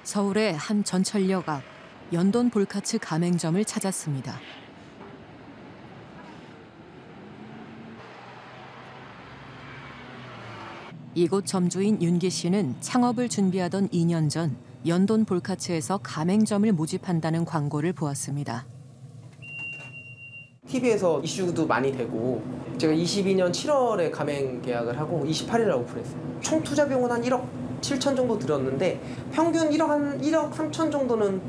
서울의 한 전철역 앞 연돈 볼카츠 가맹점을 찾았습니다. 이곳 점주인 윤기 씨는 창업을 준비하던 2년 전 연돈 볼카츠에서 가맹점을 모집한다는 광고를 보았습니다. TV에서 이슈도 많이 되고 제가 22년 7월에 가맹 계약을 하고 28일에 오픈했어요. 총 투자 비용은 한 1억 7천 정도 들었는데 평균 1억 3천 정도는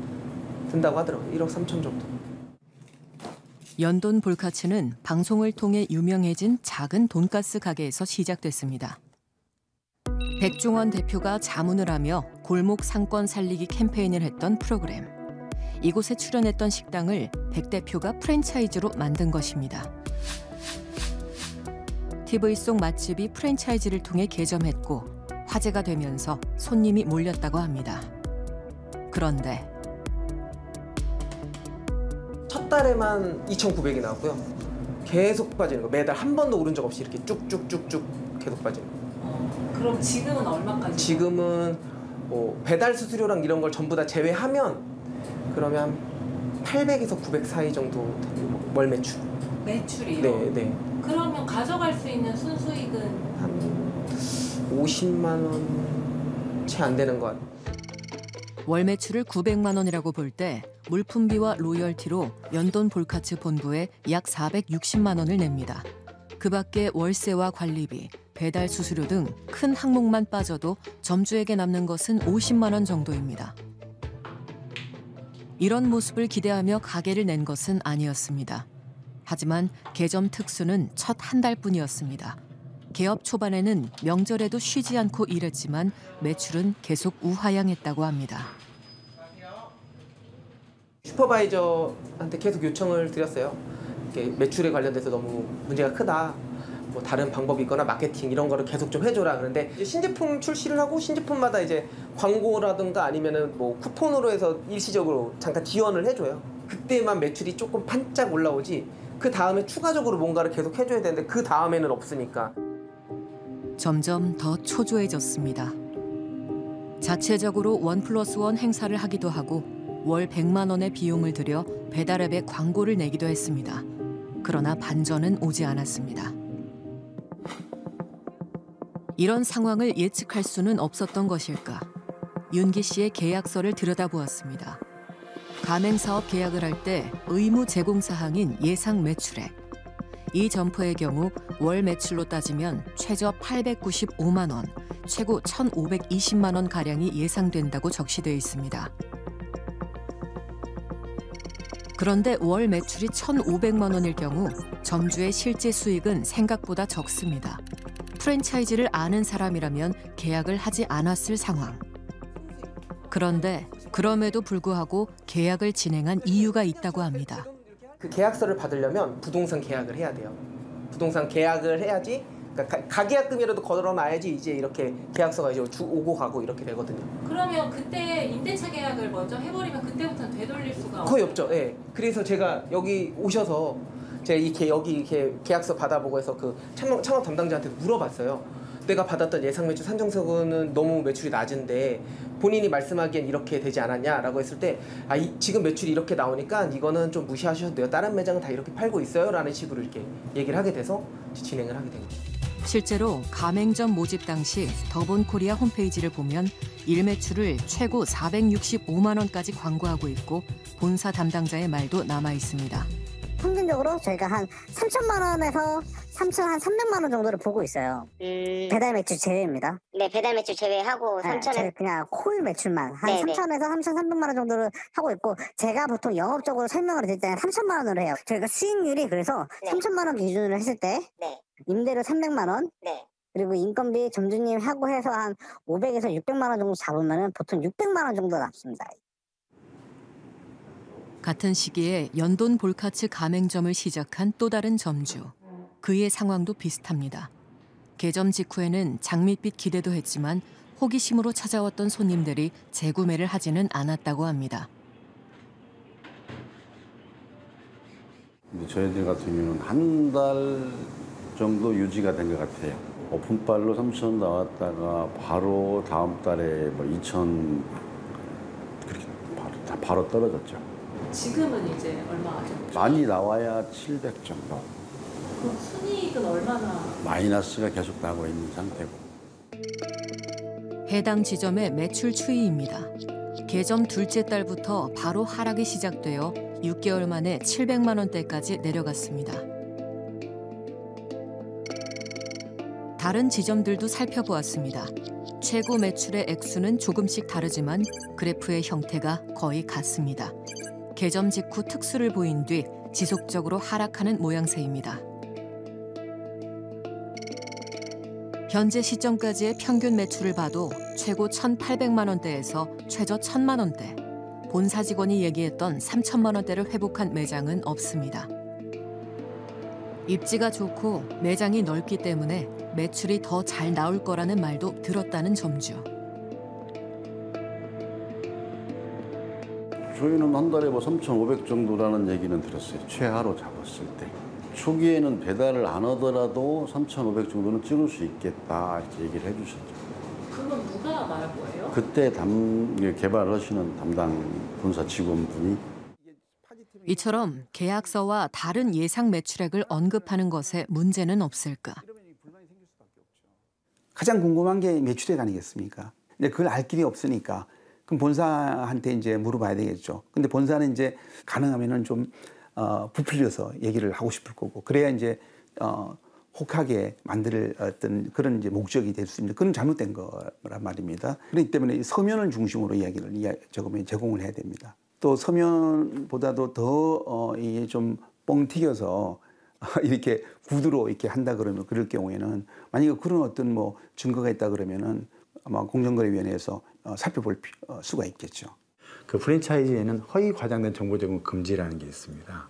든다고 하더라고요. 1억 3천 정도. 연돈 볼카츠는 방송을 통해 유명해진 작은 돈가스 가게에서 시작됐습니다. 백종원 대표가 자문을 하며 골목 상권 살리기 캠페인을 했던 프로그램. 이곳에 출연했던 식당을 백 대표가 프랜차이즈로 만든 것입니다. TV 속 맛집이 프랜차이즈를 통해 개점했고 화제가 되면서 손님이 몰렸다고 합니다. 그런데 첫 달에만 2,900이 나왔고요. 계속 빠지는 거. 매달 한 번도 오른 적 없이 이렇게 쭉쭉쭉쭉 계속 빠지는 거. 그럼 지금은 얼마까지? 지금은 뭐 배달 수수료랑 이런 걸 전부 다 제외하면 그러면 800에서 900 사이 정도 되는 월 매출. 매출이요? 네, 네. 그러면 가져갈 수 있는 순수익은? 한 50만 원 채 안 되는 것 같아요. 월 매출을 900만 원이라고 볼 때 물품비와 로열티로 연돈 볼카츠 본부에 약 460만 원을 냅니다. 그 밖에 월세와 관리비, 배달 수수료 등 큰 항목만 빠져도 점주에게 남는 것은 50만 원 정도입니다. 이런 모습을 기대하며 가게를 낸 것은 아니었습니다. 하지만 개점 특수는 첫 한 달뿐이었습니다. 개업 초반에는 명절에도 쉬지 않고 일했지만 매출은 계속 우하향했다고 합니다. 슈퍼바이저한테 계속 요청을 드렸어요. 매출에 관련돼서 너무 문제가 크다. 뭐 다른 방법이 있거나 마케팅 이런 거를 계속 좀 해줘라. 그런데 신제품 출시를 하고 신제품마다 이제 광고라든가 아니면은 뭐 쿠폰으로 해서 일시적으로 잠깐 지원을 해줘요. 그때만 매출이 조금 반짝 올라오지. 그 다음에 추가적으로 뭔가를 계속 해줘야 되는데 그 다음에는 없으니까. 점점 더 초조해졌습니다. 자체적으로 1+1 행사를 하기도 하고 월 100만 원의 비용을 들여 배달앱에 광고를 내기도 했습니다. 그러나 반전은 오지 않았습니다. 이런 상황을 예측할 수는 없었던 것일까? 윤기 씨의 계약서를 들여다보았습니다. 가맹사업 계약을 할 때 의무 제공 사항인 예상 매출액. 이 점포의 경우 월 매출로 따지면 최저 895만 원, 최고 1,520만 원 가량이 예상된다고 적시되어 있습니다. 그런데 월 매출이 1,500만 원일 경우 점주의 실제 수익은 생각보다 적습니다. 프랜차이즈를 아는 사람이라면 계약을 하지 않았을 상황. 그런데 그럼에도 불구하고 계약을 진행한 이유가 있다고 합니다. 그 계약서를 받으려면 부동산 계약을 해야 돼요. 부동산 계약을 해야지, 그러니까 가계약금이라도 걸어놔야지 이제 이렇게 계약서가 이제 오고 가고 이렇게 되거든요. 그러면 그때 임대차 계약을 먼저 해버리면 그때부터는 되돌릴 수가 거의 없죠. 예. 그래서 제가 여기 오셔서 제가 여기 계약서 받아보고 해서 그 창업 담당자한테 물어봤어요. 내가 받았던 예상 매출 산정서는 너무 매출이 낮은데 본인이 말씀하기엔 이렇게 되지 않았냐라고 했을 때 지금 매출이 이렇게 나오니까 이거는 좀 무시하셔도 돼요. 다른 매장은 다 이렇게 팔고 있어요. 라는 식으로 이렇게 얘기를 하게 돼서 진행을 하게 된 거죠. 실제로 가맹점 모집 당시 더본코리아 홈페이지를 보면 일매출을 최고 465만 원까지 광고하고 있고 본사 담당자의 말도 남아 있습니다. 평균적으로 저희가 한 3천만 원에서 3,300만 원 정도를 보고 있어요. 배달 매출 제외입니다. 네, 배달 매출 제외하고 3천은 그냥 홀 매출만 한 3천에서 3,300만 원 정도를 하고 있고 제가 보통 영업적으로 설명을 드릴 때는 3천만 원으로 해요. 저희가 수익률이 그래서 3천만 원 기준으로 했을 때 임대료 300만 원 그리고 인건비 점주님 하고 해서 한 500에서 600만 원 정도 잡으면 보통 600만 원 정도 남습니다. 같은 시기에 연돈 볼카츠 가맹점을 시작한 또 다른 점주. 그의 상황도 비슷합니다. 개점 직후에는 장밋빛 기대도 했지만 호기심으로 찾아왔던 손님들이 재구매를 하지는 않았다고 합니다. 저희들 같은 경우는 한 달 정도 유지가 된 것 같아요. 오픈빨로 3,000원 나왔다가 바로 다음 달에 뭐 2,000 바로 떨어졌죠. 지금은 이제 얼마죠? 많이 나와야 700 정도. 그럼 순이익은 얼마나? 마이너스가 계속 나고 있는 상태고. 해당 지점의 매출 추이입니다. 개점 둘째 달부터 바로 하락이 시작되어 6개월 만에 700만 원대까지 내려갔습니다. 다른 지점들도 살펴보았습니다. 최고 매출의 액수는 조금씩 다르지만 그래프의 형태가 거의 같습니다. 개점 직후 특수를 보인 뒤 지속적으로 하락하는 모양새입니다. 현재 시점까지의 평균 매출을 봐도 최고 1,800만 원대에서 최저 1,000만 원대, 본사 직원이 얘기했던 3,000만 원대를 회복한 매장은 없습니다. 입지가 좋고 매장이 넓기 때문에 매출이 더 잘 나올 거라는 말도 들었다는 점주. 저희는 한 달에 뭐 3,500 정도라는 얘기는 들었어요. 최하로 잡았을 때. 초기에는 배달을 안 하더라도 3,500 정도는 찍을 수 있겠다 이렇게 얘기를 해주셨죠. 그건 누가 말한 거예요? 그때 개발하시는 담당 본사 직원분이. 이처럼 계약서와 다른 예상 매출액을 언급하는 것에 문제는 없을까? 가장 궁금한 게 매출액 아니겠습니까? 근데 그걸 알 길이 없으니까 그럼 본사한테 이제 물어봐야 되겠죠. 근데 본사는 이제 가능하면은 좀 부풀려서 얘기를 하고 싶을 거고 그래야 이제 혹하게 만들 어떤 그런 이제 목적이 될 수 있는 그런 잘못된 거란 말입니다. 그렇기 때문에 서면을 중심으로 이야기를 제공을 해야 됩니다. 또 서면보다도 더 이게 좀 뻥 튀겨서 이렇게 구두로 이렇게 한다 그러면 그럴 경우에는 만약에 그런 어떤 뭐 증거가 있다 그러면은 아마 공정거래위원회에서 살펴볼 수가 있겠죠. 그 프랜차이즈에는 허위 과장된 정보 제공 금지라는 게 있습니다.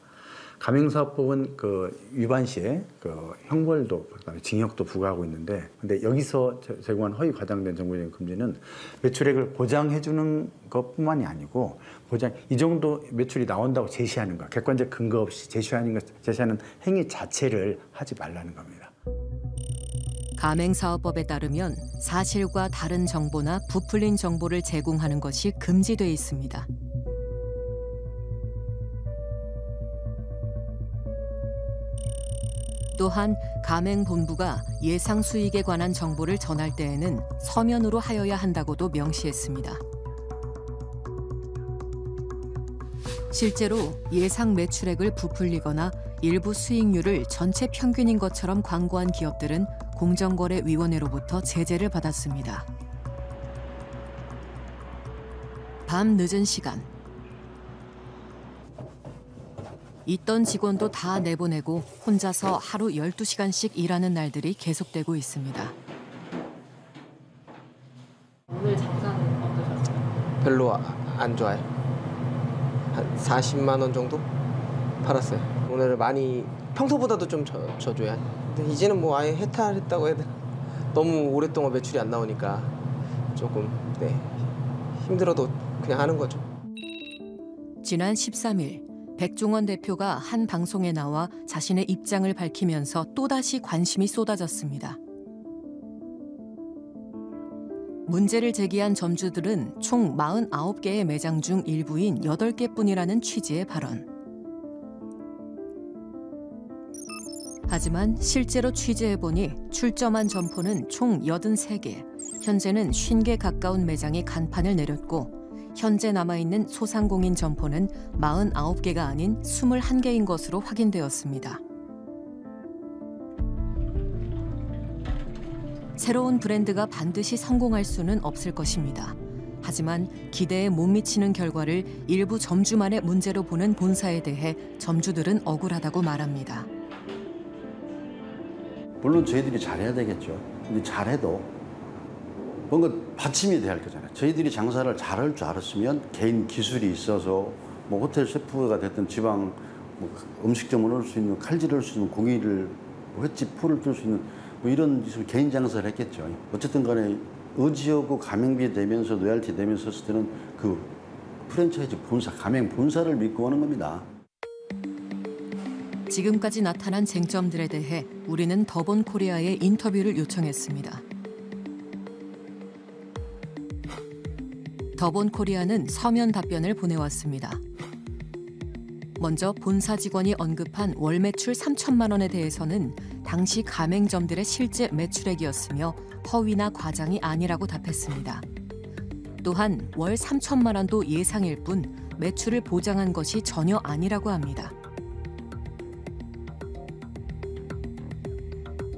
가맹사업법은 그 위반 시에 그 형벌도 그다음에 징역도 부과하고 있는데, 근데 여기서 제공한 허위 과장된 정보 제공 금지는 매출액을 보장해 주는 것뿐만이 아니고 이 정도 매출이 나온다고 제시하는 거, 객관적 근거 없이 제시하는 행위 자체를 하지 말라는 겁니다. 가맹사업법에 따르면 사실과 다른 정보나 부풀린 정보를 제공하는 것이 금지돼 있습니다. 또한 가맹본부가 예상 수익에 관한 정보를 전할 때에는 서면으로 하여야 한다고도 명시했습니다. 실제로 예상 매출액을 부풀리거나 일부 수익률을 전체 평균인 것처럼 광고한 기업들은 공정거래위원회로부터 제재를 받았습니다. 밤 늦은 시간. 있던 직원도 다 내보내고 혼자서 하루 12시간씩 일하는 날들이 계속되고 있습니다. 오늘 장사는 어떠셨어요? 별로 안 좋아요. 한 40만 원 정도 팔았어요. 오늘 많이 평소보다도 좀 저조해요. 근데 이제는 뭐 아예 해탈했다고 해야 되나? 너무 오랫동안 매출이 안 나오니까 조금 힘들어도 그냥 하는 거죠. 지난 13일 백종원 대표가 한 방송에 나와 자신의 입장을 밝히면서 또다시 관심이 쏟아졌습니다. 문제를 제기한 점주들은 총 49개의 매장 중 일부인 8개뿐이라는 취지의 발언. 하지만 실제로 취재해보니 출점한 점포는 총 83개, 현재는 50개 가까운 매장이 간판을 내렸고 현재 남아있는 소상공인 점포는 49개가 아닌 21개인 것으로 확인되었습니다. 새로운 브랜드가 반드시 성공할 수는 없을 것입니다. 하지만 기대에 못 미치는 결과를 일부 점주만의 문제로 보는 본사에 대해 점주들은 억울하다고 말합니다. 물론 저희들이 잘해야 되겠죠. 근데 잘해도 뭔가 받침이 돼야 할 거잖아요. 저희들이 장사를 잘할 줄 알았으면 개인 기술이 있어서 뭐 호텔 셰프가 됐든 지방 뭐 음식점을 할 수 있는 칼질을 할 수 있는 고기를 횟집 풀을 뜰 수 있는 뭐 이런 개인 장사를 했겠죠. 어쨌든 간에 의지하고 가맹비 되면서 로얄티 되면서 했을 때는 그 프랜차이즈 본사, 가맹 본사를 믿고 하는 겁니다. 지금까지 나타난 쟁점들에 대해 우리는 더본코리아에 인터뷰를 요청했습니다. 더본코리아는 서면 답변을 보내왔습니다. 먼저 본사 직원이 언급한 월 매출 3천만 원에 대해서는 당시 가맹점들의 실제 매출액이었으며 허위나 과장이 아니라고 답했습니다. 또한 월 3천만 원도 예상일 뿐 매출을 보장한 것이 전혀 아니라고 합니다.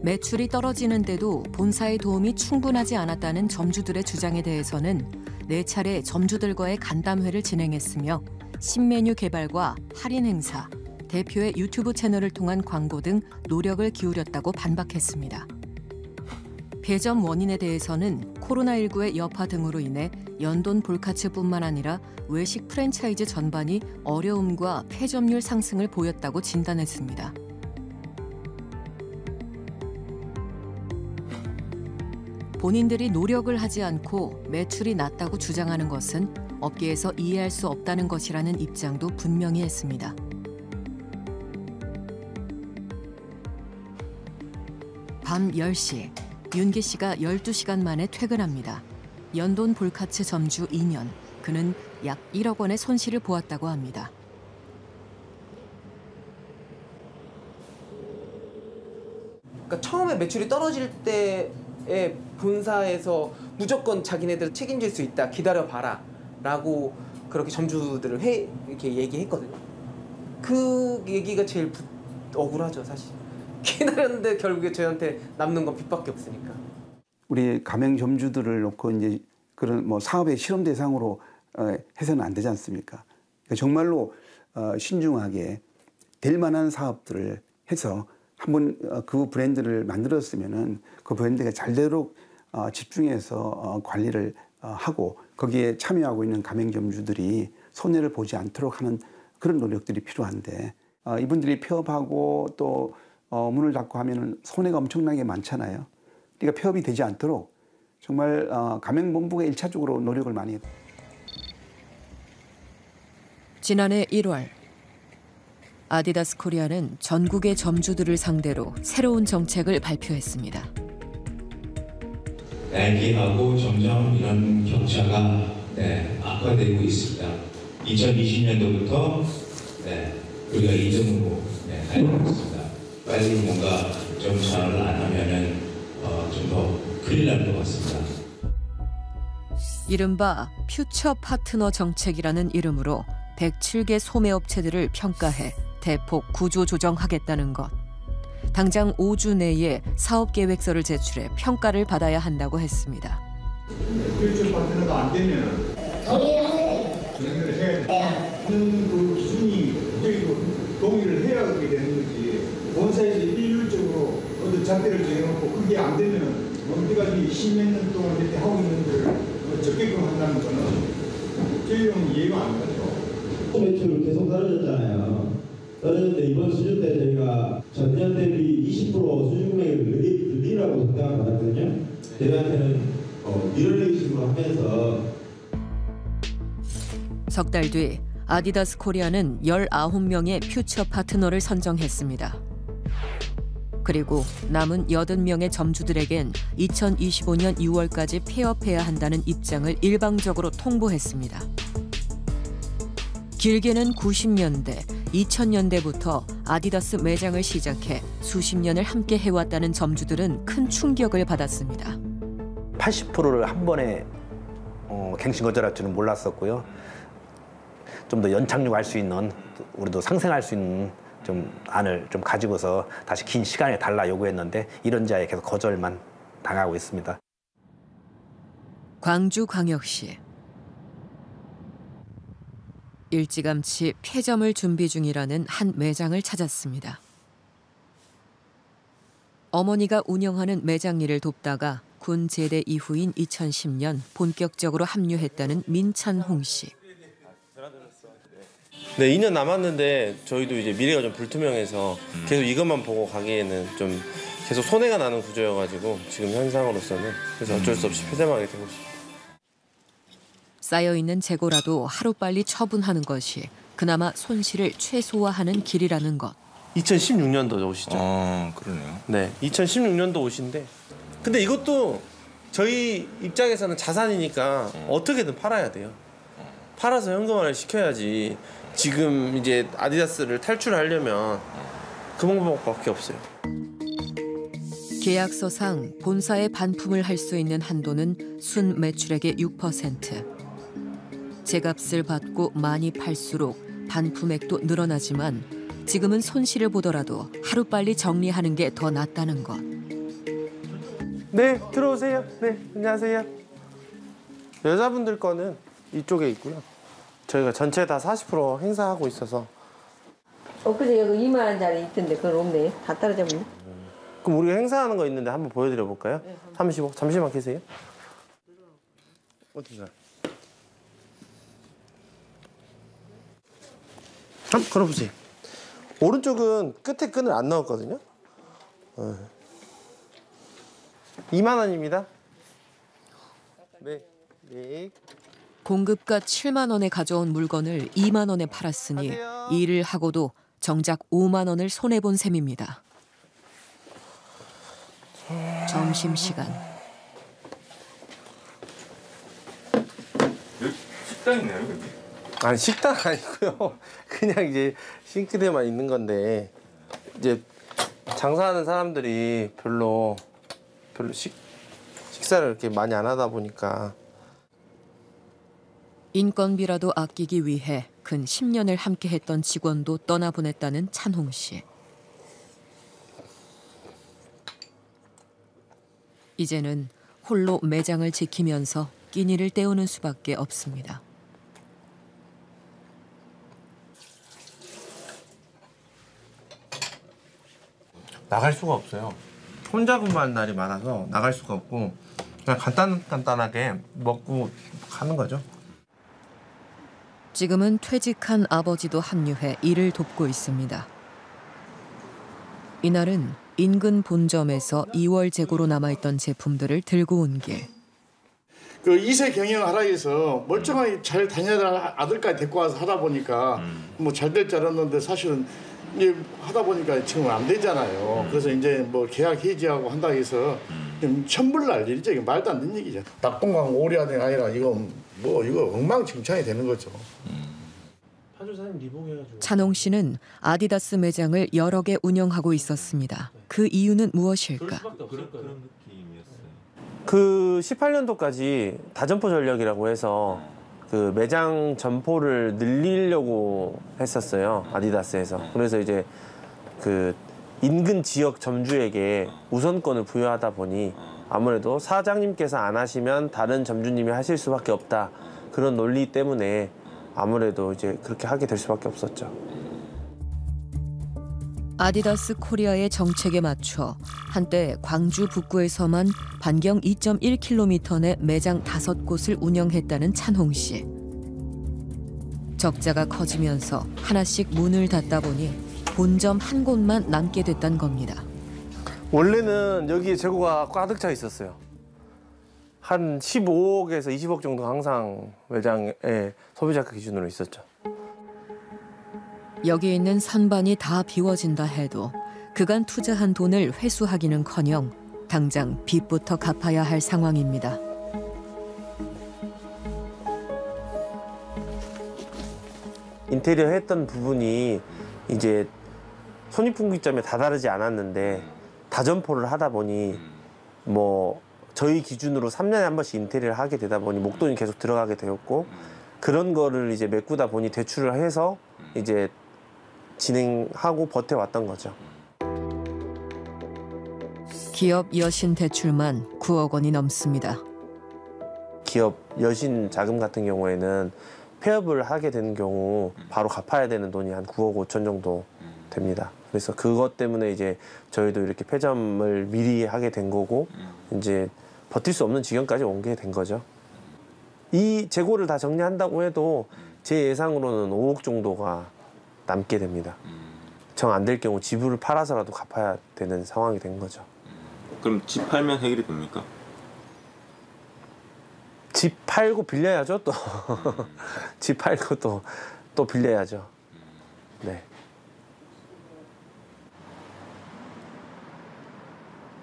매출이 떨어지는데도 본사의 도움이 충분하지 않았다는 점주들의 주장에 대해서는 4차례 점주들과의 간담회를 진행했으며 신메뉴 개발과 할인 행사, 대표의 유튜브 채널을 통한 광고 등 노력을 기울였다고 반박했습니다. 폐점 원인에 대해서는 코로나19의 여파 등으로 인해 연돈 볼카츠뿐만 아니라 외식 프랜차이즈 전반이 어려움과 폐점률 상승을 보였다고 진단했습니다. 본인들이 노력을 하지 않고 매출이 낮다고 주장하는 것은 업계에서 이해할 수 없다는 것이라는 입장도 분명히 했습니다. 밤 10시, 윤기 씨가 12시간 만에 퇴근합니다. 연돈 볼카츠 점주 2년, 그는 약 1억 원의 손실을 보았다고 합니다. 그러니까 처음에 매출이 떨어질 때에 본사에서 무조건 자기네들 책임질 수 있다, 기다려봐라 라고 그렇게 점주들을 이렇게 얘기했거든요. 그 얘기가 제일 억울하죠, 사실. 기다렸는데 결국에 저희한테 남는 건 빚밖에 없으니까. 우리 가맹 점주들을 놓고 이제 그런 뭐 사업의 실험 대상으로 해서는 안 되지 않습니까? 그러니까 정말로 신중하게 될 만한 사업들을 해서 한번 그 브랜드를 만들었으면은 그 브랜드가 잘대로 집중해서 관리를 하고 거기에 참여하고 있는 가맹점주들이 손해를 보지 않도록 하는 그런 노력들이 필요한데 이분들이 폐업하고 또 문을 닫고 하면은 손해가 엄청나게 많잖아요. 그러니까 폐업이 되지 않도록 정말 가맹본부가 1차적으로 노력을 많이 했다. 지난해 1월 아디다스 코리아는 전국의 점주들을 상대로 새로운 정책을 발표했습니다. 나이키하고 점점 이런 격차가 악화되고 있습니다. 2020년도부터 우리가 2등으로 가고 있습니다. 빨리 뭔가 좀 잘을 안 하면은 좀 더 큰일 날 것 같습니다. 이른바 퓨처 파트너 정책이라는 이름으로 107개 소매업체들을 평가해 대폭 구조 조정하겠다는 것. 당장 5주 내에 사업계획서를 제출해 평가를 받아야 한다고 했습니다. 퓨처 파트너가 안 되면 진행을 해야 돼요. 그 기준이 동의를 해야 하게 되는 거지. 본사에서 일률적으로 어떤 잣대를 정해놓고 그게 안 되면 언제까지 10몇 년 동안 이렇게 하고 있는 데를 적게끔 한다는 거는 저희는 이해가 안 가죠. 매출 계속 떨어졌잖아요. 떨어졌는데 이번 수준 때 저희가 전년 대비 20% 수준 금액을 늘리라고 상장을 받았거든요. 저희한테는 밀어내기 식으로 하면서 석 달 뒤 아디다스 코리아는 19명의 퓨처 파트너를 선정했습니다. 그리고 남은 80명의 점주들에겐 2025년 6월까지 폐업해야 한다는 입장을 일방적으로 통보했습니다. 길게는 90년대, 2000년대부터 아디다스 매장을 시작해 수십 년을 함께 해왔다는 점주들은 큰 충격을 받았습니다. 80%를 한 번에 갱신 거절할 줄은 몰랐었고요. 좀 더 연착륙할 수 있는, 우리도 상생할 수 있는 좀 안을 좀 가지고서 다시 긴 시간을 달라 요구했는데 이런 자에 계속 거절만 당하고 있습니다. 광주광역시. 일찌감치 폐점을 준비 중이라는 한 매장을 찾았습니다. 어머니가 운영하는 매장 일을 돕다가 군 제대 이후인 2010년 본격적으로 합류했다는 민찬홍 씨. 네, 2년 남았는데 저희도 이제 미래가 좀 불투명해서 계속 이것만 보고 가기에는 좀 계속 손해가 나는 구조여가지고 지금 현상으로서는 그래서 어쩔 수 없이 폐점하게 되고 있습니다. 쌓여있는 재고라도 하루빨리 처분하는 것이 그나마 손실을 최소화하는 길이라는 것. 2016년도 오시죠? 그러네요. 네, 2016년도 오신데 근데 이것도 저희 입장에서는 자산이니까 어떻게든 팔아야 돼요. 팔아서 현금화를 시켜야지. 지금 이제 아디다스를 탈출하려면 그 방법밖에 없어요. 계약서상 본사에 반품을 할 수 있는 한도는 순 매출액의 6%. 제값을 받고 많이 팔수록 반품액도 늘어나지만 지금은 손실을 보더라도 하루빨리 정리하는 게 더 낫다는 것. 네, 들어오세요. 네, 안녕하세요. 여자분들 거는 이쪽에 있고요. 저희가 전체 다 40% 행사하고 있어서. 엊그제 여기 2만 원짜리 있던데 그건 없네. 다 떨어졌네. 그럼 우리가 행사하는 거 있는데 한번 보여드려 볼까요? 네, 35. 잠시만 계세요. 어디가? 한번 걸어보세요. 오른쪽은 끝에 끈을 안 넣었거든요. 2만 원입니다. 네. 네. 공급가 7만 원에 가져온 물건을 2만 원에 팔았으니 일을 하고도 정작 5만 원을 손해본 셈입니다. 점심시간. 식당 있나요, 여기? 아니, 식당 아니고요. 그냥 이제 싱크대만 있는 건데 이제 장사하는 사람들이 별로 식사를 이렇게 많이 안 하다 보니까. 인건비라도 아끼기 위해 근 10년을 함께했던 직원도 떠나보냈다는 찬홍 씨. 이제는 홀로 매장을 지키면서 끼니를 때우는 수밖에 없습니다. 나갈 수가 없어요. 혼자 근무하는 날이 많아서 나갈 수가 없고 그냥 간단하게 먹고 가는 거죠. 지금은 퇴직한 아버지도 합류해 일을 돕고 있습니다. 이날은 인근 본점에서 2월 재고로 남아있던 제품들을 들고 온 길. 그 2세 경영하라 해서 멀쩡하게 잘 다녀야 아들까지 데리고 와서 하다 보니까 뭐 잘 될 줄 알았는데 사실은 이제 하다 보니까 지금 안 되잖아요. 그래서 이제 뭐 계약 해지하고 한다 해서 천불 날 일이죠. 이게 말도 안 되는 얘기죠. 낙동강 오리아등이 아니라 이거 엉망진창이 되는 거죠. 찬홍 씨는 아디다스 매장을 여러 개 운영하고 있었습니다. 그 이유는 무엇일까? 그 18년도까지 다점포 전략이라고 해서 그 매장 점포를 늘리려고 했었어요. 아디다스에서. 그래서 이제 그 인근 지역 점주에게 우선권을 부여하다 보니 아무래도 사장님께서 안 하시면 다른 점주님이 하실 수밖에 없다. 그런 논리 때문에 아무래도 이제 그렇게 하게 될 수밖에 없었죠. 아디다스 코리아의 정책에 맞춰 한때 광주 북구에서만 반경 2.1km 내 매장 5곳을 운영했다는 찬홍 씨. 적자가 커지면서 하나씩 문을 닫다 보니 본점 한 곳만 남게 됐단 겁니다. 원래는 여기에 재고가 가득 차 있었어요. 한 15억에서 20억 정도 항상 매장에 소비자가 기준으로 있었죠. 여기 있는 선반이 다 비워진다 해도 그간 투자한 돈을 회수하기는커녕 당장 빚부터 갚아야 할 상황입니다. 인테리어 했던 부분이 이제 손익분기점에 다다르지 않았는데 다점포를 하다 보니 뭐 저희 기준으로 3년에 한 번씩 인테리어를 하게 되다 보니 목돈이 계속 들어가게 되었고 그런 거를 이제 메꾸다 보니 대출을 해서 이제 진행하고 버텨왔던 거죠. 기업 여신 대출만 9억 원이 넘습니다. 기업 여신 자금 같은 경우에는 폐업을 하게 되는 경우 바로 갚아야 되는 돈이 한 9억 5천 정도 됩니다. 그래서 그것 때문에 이제 저희도 이렇게 폐점을 미리 하게 된 거고 이제 버틸 수 없는 지경까지 온 게 된 거죠. 이 재고를 다 정리한다고 해도 제 예상으로는 5억 정도가 남게 됩니다. 정 안 될 경우 집을 팔아서라도 갚아야 되는 상황이 된 거죠. 그럼 집 팔면 해결이 됩니까? 집 팔고 빌려야죠 또. 집 팔고 또 빌려야죠. 네.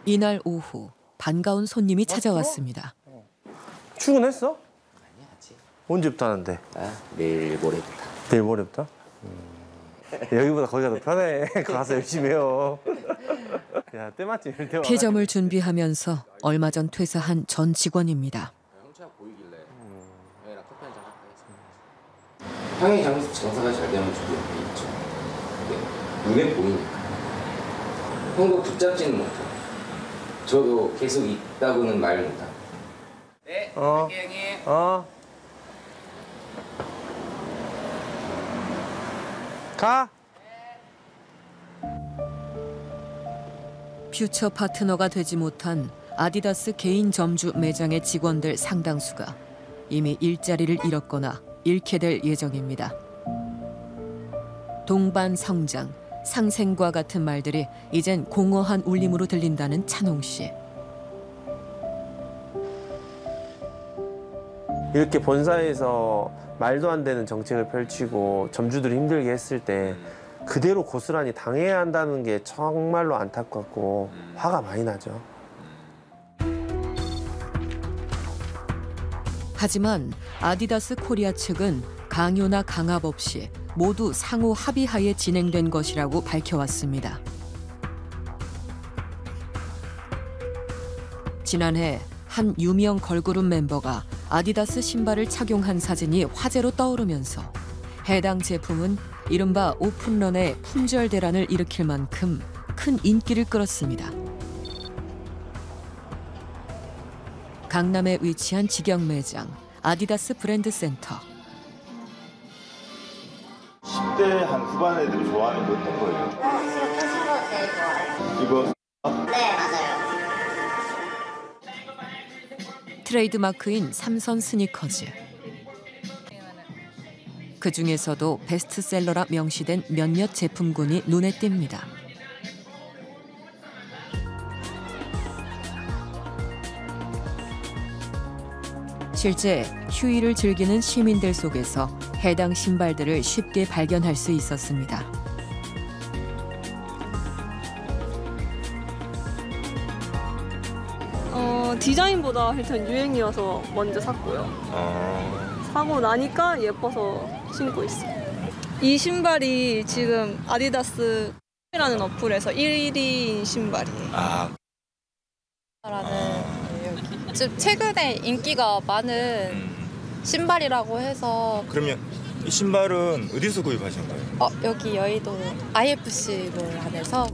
이날 오후 반가운 손님이 찾아왔습니다. 출근했어? 아니, 아직. 언제부터 하는데? 내일 모레부터. 내일 모레부터? 여기보다 거기가 더 편해. 가서 열심히 해요. 야, 때마침 이럴 때 폐점을 준비하면서 얼마 전 퇴사한 전 직원입니다. 형차가 보이길래 형이랑 커피 한잔 하겠습니다. 형이 장사가 잘 되면 저도 옆에 있죠. 눈에 보이니까. 형도 붙잡지는 못해요. 저도 계속 있다고는 말 못하고. 네, 갈게요, 형님. 가. 퓨처 파트너가 되지 못한 아디다스 개인 점주 매장의 직원들 상당수가 이미 일자리를 잃었거나 잃게 될 예정입니다. 동반 성장, 상생과 같은 말들이 이젠 공허한 울림으로 들린다는 찬홍 씨. 이렇게 본사에서 말도 안 되는 정책을 펼치고 점주들을 힘들게 했을 때 그대로 고스란히 당해야 한다는 게 정말로 안타깝고 화가 많이 나죠. 하지만 아디다스 코리아 측은 강요나 강압 없이 모두 상호 합의하에 진행된 것이라고 밝혀왔습니다. 지난해 한 유명 걸그룹 멤버가 아디다스 신발을 착용한 사진이 화제로 떠오르면서 해당 제품은 이른바 오픈런의 품절 대란을 일으킬 만큼 큰 인기를 끌었습니다. 강남에 위치한 직영 매장 아디다스 브랜드 센터. 10대 한 후반 애들이 좋아하는 거 어떤 거예요? 지금 펴신 거 제일 좋아요. 이거? 네, 맞아요. 트레이드마크인 삼선 스니커즈. 그 중에서도 베스트셀러라 명시된 몇몇 제품군이 눈에 띕니다. 실제 휴일을 즐기는 시민들 속에서 해당 신발들을 쉽게 발견할 수 있었습니다. 디자인보다 일단 유행이어서 먼저 샀고요. 사고 나니까 예뻐서 신고 있어요. 이 신발이 지금 아디다스라는 어플에서 1위인 신발이에요. 라는 여기 최근에 인기가 많은 신발이라고 해서. 그러면 이 신발은 어디서 구입하신 거예요? 여기 여의도 IFC 몰 안에서.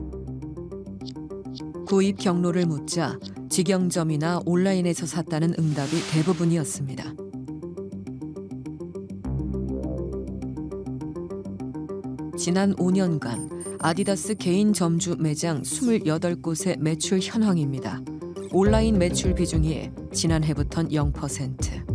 구입 경로를 묻자 직영점이나 온라인에서 샀다는 응답이 대부분이었습니다. 지난 5년간 아디다스 개인 점주 매장 28곳의 매출 현황입니다. 온라인 매출 비중이 지난해부턴 0%.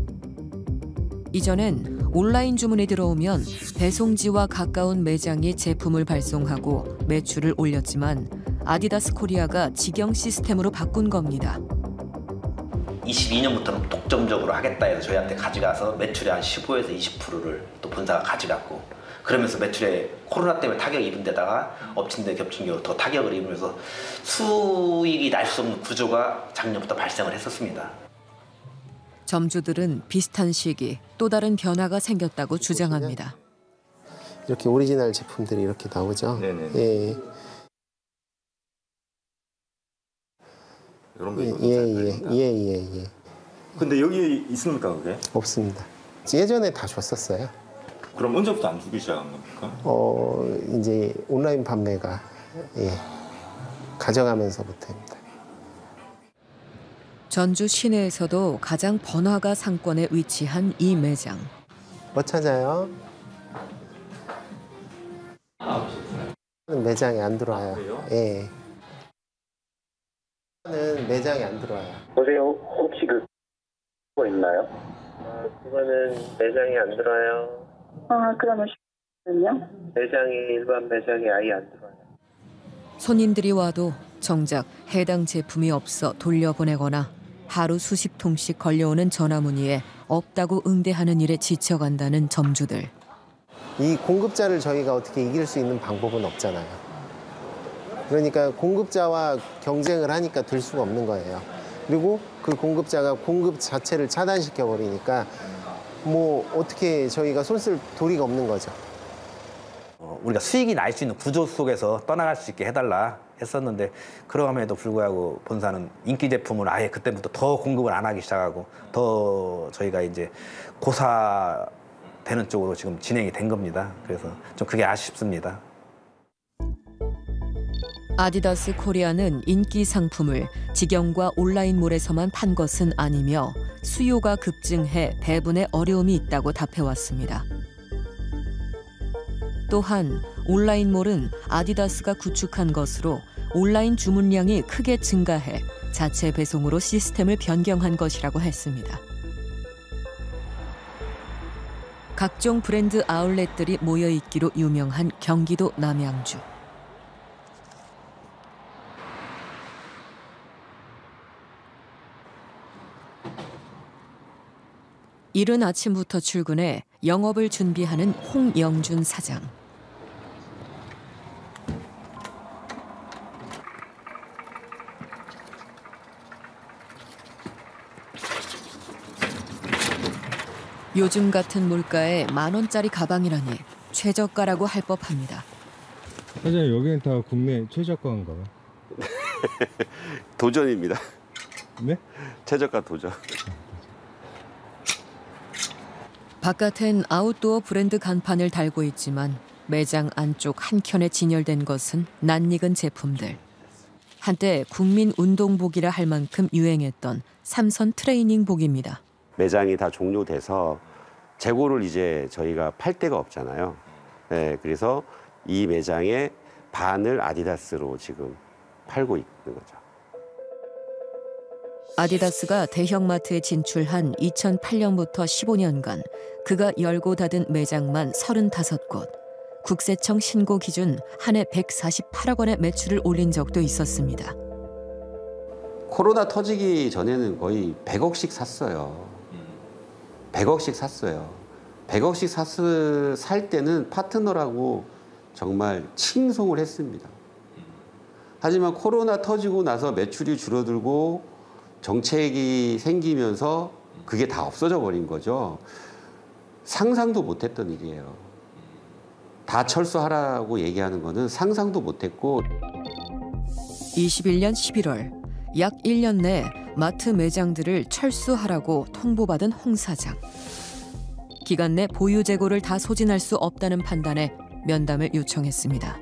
이전엔 온라인 주문이 들어오면 배송지와 가까운 매장이 제품을 발송하고 매출을 올렸지만 아디다스 코리아가 직영 시스템으로 바꾼 겁니다. 22년부터는 독점적으로 하겠다 해서 저희한테 가져가서 매출의 한 15에서 20%를 또 본사가 가져갔고, 그러면서 매출에 코로나 때문에 타격을 입은 데다가 엎친 데 겹친 경우 더 타격을 입으면서 수익이 날 수 없는 구조가 작년부터 발생을 했었습니다. 점주들은 비슷한 시기 또 다른 변화가 생겼다고 주장합니다. 이렇게 오리지널 제품들이 이렇게 나오죠. 네네. 예. 이런 거 예. 근데 여기 있습니까 그게? 없습니다. 예전에 다 줬었어요. 그럼 언제부터 안 주기 시작한 겁니까? 이제 온라인 판매가 가져가면서부터입니다. 전주 시내에서도 가장 번화가 상권에 위치한 이 매장. 뭐 찾아요? 매장에 안 들어와요. 예. 매장에 안 들어와요. 보세요. 혹시 그거 있나요? 그거는 매장에 안 들어와요. 그러면 요 매장에 일반 매장에 아예 안 들어와요. 손님들이 와도 정작 해당 제품이 없어 돌려보내거나 하루 수십 통씩 걸려오는 전화 문의에 없다고 응대하는 일에 지쳐간다는 점주들. 이 공급자를 저희가 어떻게 이길 수 있는 방법은 없잖아요. 그러니까 공급자와 경쟁을 하니까 들 수가 없는 거예요. 그리고 그 공급자가 공급 자체를 차단시켜 버리니까 뭐 어떻게 저희가 손 쓸 도리가 없는 거죠. 우리가 수익이 날 수 있는 구조 속에서 떠나갈 수 있게 해달라 했었는데 그럼에도 불구하고 본사는 인기 제품을 아예 그때부터 더 공급을 안 하기 시작하고 더 저희가 이제 고사되는 쪽으로 지금 진행이 된 겁니다. 그래서 좀 그게 아쉽습니다. 아디다스 코리아는 인기 상품을 직영과 온라인몰에서만 판 것은 아니며 수요가 급증해 배분에 어려움이 있다고 답해왔습니다. 또한 온라인몰은 아디다스가 구축한 것으로 온라인 주문량이 크게 증가해 자체 배송으로 시스템을 변경한 것이라고 했습니다. 각종 브랜드 아울렛들이 모여있기로 유명한 경기도 남양주. 이른 아침부터 출근해 영업을 준비하는 홍영준 사장. 요즘 같은 물가에 10,000원짜리 가방이라니 최저가라고 할 법합니다. 사장님, 여기는 다 국내 최저가인가요? 도전입니다. 네? 최저가 도전. 바깥엔 아웃도어 브랜드 간판을 달고 있지만 매장 안쪽 한켠에 진열된 것은 낯익은 제품들. 한때 국민 운동복이라 할 만큼 유행했던 삼선 트레이닝복입니다. 매장이 다 종료돼서 재고를 이제 저희가 팔 데가 없잖아요. 네, 그래서 이 매장의 반을 아디다스로 지금 팔고 있는 거죠. 아디다스가 대형마트에 진출한 2008년부터 15년간 그가 열고 닫은 매장만 35곳. 국세청 신고 기준 한 해 148억 원의 매출을 올린 적도 있었습니다. 코로나 터지기 전에는 거의 100억씩 샀어요. 100억씩 샀어요. 100억씩 살 때는 파트너라고 정말 칭송을 했습니다. 하지만 코로나 터지고 나서 매출이 줄어들고 정책이 생기면서 그게 다 없어져 버린 거죠. 상상도 못했던 일이에요. 다 철수하라고 얘기하는 거는 상상도 못했고. 21년 11월 약 1년 내 마트 매장들을 철수하라고 통보받은 홍 사장. 기간 내 보유 재고를 다 소진할 수 없다는 판단에 면담을 요청했습니다.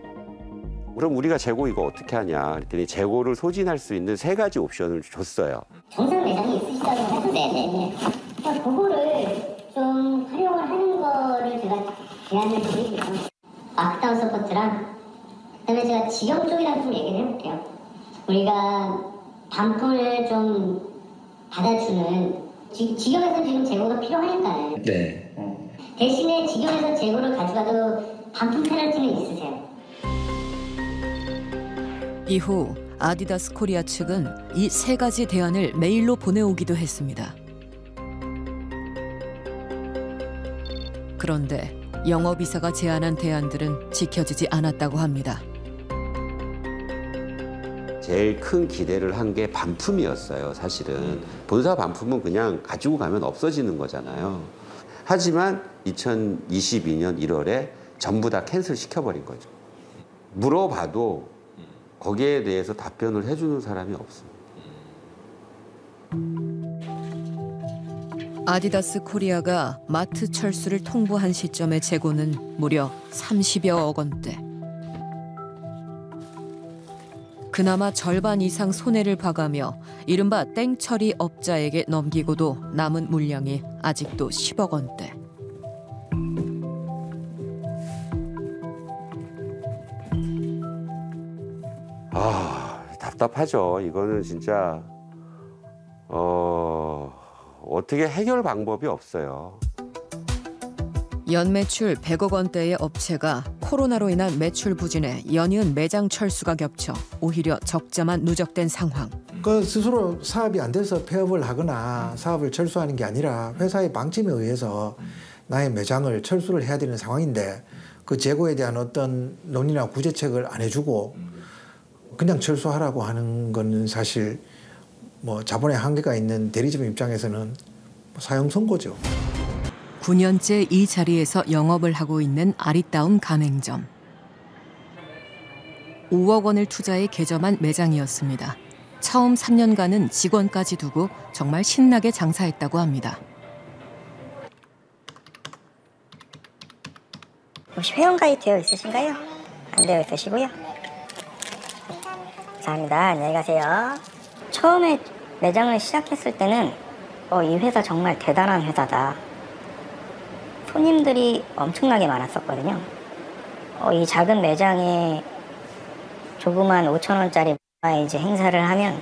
그럼 우리가 재고 이거 어떻게 하냐 그랬더니 재고를 소진할 수 있는 3가지 옵션을 줬어요. 정상 매장이 있으시다고 하는데 그거를 좀 활용을 하는 거를 제가 제안을 드리고요. 마크다운 서포트랑 그다음에 제가 직영 쪽이랑 좀 얘기를 해볼게요. 우리가 반품을 좀 받아주는 직영에서 지금 재고가 필요하니까요. 네. 대신에 직영에서 재고를 가져가도 반품 페널티는 있으세요. 이후 아디다스 코리아 측은 이 3가지 대안을 메일로 보내오기도 했습니다. 그런데 영업이사가 제안한 대안들은 지켜지지 않았다고 합니다. 제일 큰 기대를 한 게 반품이었어요. 사실은 본사 반품은 그냥 가지고 가면 없어지는 거잖아요. 하지만 2022년 1월에 전부 다 캔슬 시켜버린 거죠. 물어봐도 거기에 대해서 답변을 해주는 사람이 없어요. 아디다스 코리아가 마트 철수를 통보한 시점의 재고는 무려 30여억 원대. 그나마 절반 이상 손해를 봐가며 이른바 땡처리 업자에게 넘기고도 남은 물량이 아직도 10억 원대. 답답하죠. 이거는 진짜 어떻게 해결 방법이 없어요. 연매출 100억 원대의 업체가 코로나로 인한 매출 부진에 연이은 매장 철수가 겹쳐 오히려 적자만 누적된 상황. 그 스스로 사업이 안 돼서 폐업을 하거나 사업을 철수하는 게 아니라 회사의 방침에 의해서 나의 매장을 철수를 해야 되는 상황인데 그 재고에 대한 어떤 논의나 구제책을 안 해주고 그냥 철수하라고 하는 거는 사실 뭐 자본의 한계가 있는 대리점 입장에서는 사형 선고죠. 9년째 이 자리에서 영업을 하고 있는 아리따운 가맹점. 5억 원을 투자해 개점한 매장이었습니다. 처음 3년간은 직원까지 두고 정말 신나게 장사했다고 합니다. 혹시 회원가입 되어 있으신가요? 안 되어 있으시고요. 감사합니다. 안녕히 가세요. 처음에 매장을 시작했을 때는 이 회사 정말 대단한 회사다. 손님들이 엄청나게 많았었거든요. 이 작은 매장에 조그만 5,000원짜리 이제 행사를 하면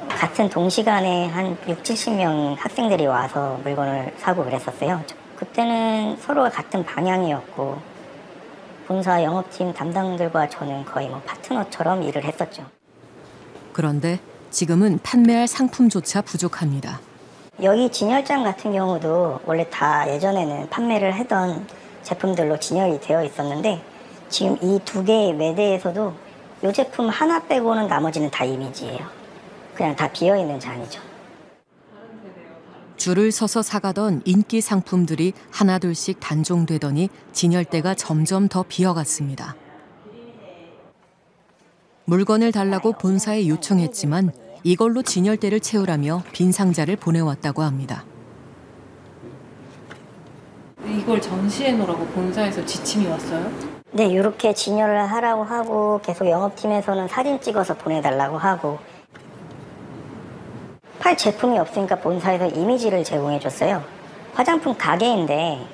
같은 동시간에 한 6, 70명 학생들이 와서 물건을 사고 그랬었어요. 그때는 서로가 같은 방향이었고 본사 영업팀 담당들과 저는 거의 뭐 파트너처럼 일을 했었죠. 그런데 지금은 판매할 상품조차 부족합니다. 여기 진열장 같은 경우도 원래 다 예전에는 판매를 하던 제품들로 진열이 되어 있었는데 지금 이 2개의 매대에서도 이 제품 하나 빼고는 나머지는 다 이미지예요. 그냥 다 비어있는 잔이죠. 줄을 서서 사가던 인기 상품들이 하나둘씩 단종되더니 진열대가 점점 더 비어갔습니다. 물건을 달라고 본사에 요청했지만 이걸로 진열대를 채우라며 빈 상자를 보내왔다고 합니다. 이걸 전시해 놓으라고 본사에서 지침이 왔어요? 네, 이렇게 진열을 하라고 하고 계속 영업팀에서는 사진 찍어서 보내달라고 하고 팔 제품이 없으니까 본사에서 이미지를 제공해줬어요. 화장품 가게인데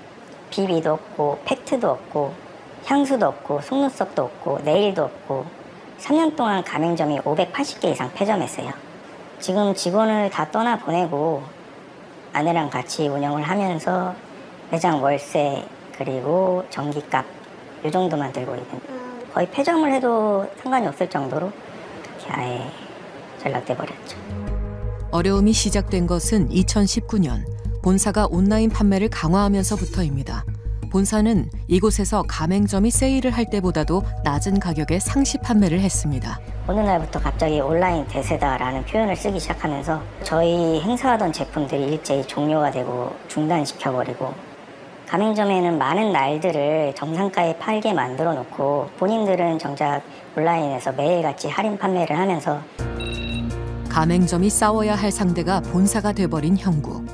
비비도 없고 팩트도 없고 향수도 없고 속눈썹도 없고 네일도 없고 3년 동안 가맹점이 580개 이상 폐점했어요. 지금 직원을 다 떠나보내고 아내랑 같이 운영을 하면서 매장 월세 그리고 전기값 이 정도만 들고 있는 거의 폐점을 해도 상관이 없을 정도로 그렇게 아예 전락돼 버렸죠. 어려움이 시작된 것은 2019년 본사가 온라인 판매를 강화하면서부터입니다. 본사는 이곳에서 가맹점이 세일을 할 때보다도 낮은 가격에 상시 판매를 했습니다. 어느 날부터 갑자기 온라인 대세다라는 표현을 쓰기 시작하면서 저희 행사하던 제품들이 일제히 종료가 되고 중단시켜버리고 가맹점에는 많은 날들을 정상가에 팔게 만들어 놓고 본인들은 정작 온라인에서 매일같이 할인 판매를 하면서 가맹점이 싸워야 할 상대가 본사가 돼버린 형국.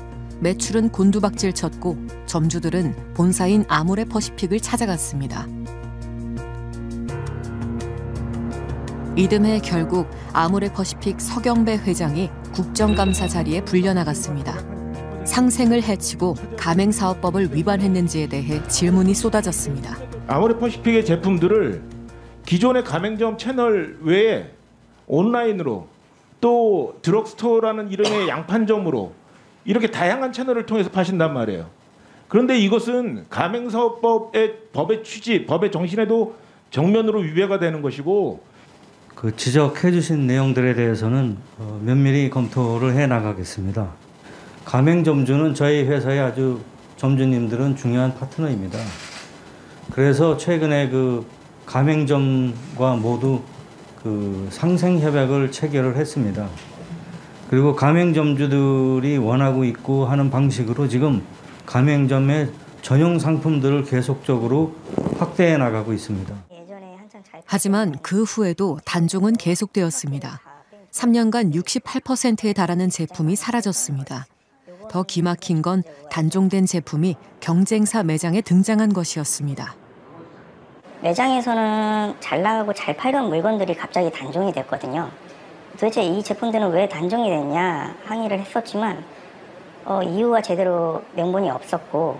매출은 곤두박질 쳤고 점주들은 본사인 아모레퍼시픽을 찾아갔습니다. 이듬해 결국 아모레퍼시픽 서경배 회장이 국정감사 자리에 불려나갔습니다. 상생을 해치고 가맹사업법을 위반했는지에 대해 질문이 쏟아졌습니다. 아모레퍼시픽의 제품들을 기존의 가맹점 채널 외에 온라인으로 또 드럭스토어라는 이름의 양판점으로 이렇게 다양한 채널을 통해서 파신단 말이에요. 그런데 이것은 가맹사업법의 법의 취지, 법의 정신에도 정면으로 위배가 되는 것이고 그 지적해 주신 내용들에 대해서는 면밀히 검토를 해 나가겠습니다. 가맹점주는 저희 회사의 아주 점주님들은 중요한 파트너입니다. 그래서 최근에 그 가맹점과 모두 그 상생 협약을 체결을 했습니다. 그리고 가맹점주들이 원하고 있고 하는 방식으로 지금 가맹점의 전용 상품들을 계속적으로 확대해 나가고 있습니다. 하지만 그 후에도 단종은 계속되었습니다. 3년간 68%에 달하는 제품이 사라졌습니다. 더 기막힌 건 단종된 제품이 경쟁사 매장에 등장한 것이었습니다. 매장에서는 잘 나가고 잘 팔던 물건들이 갑자기 단종이 됐거든요. 도대체 이 제품들은 왜 단종이 됐냐 항의를 했었지만 이유가 제대로 명분이 없었고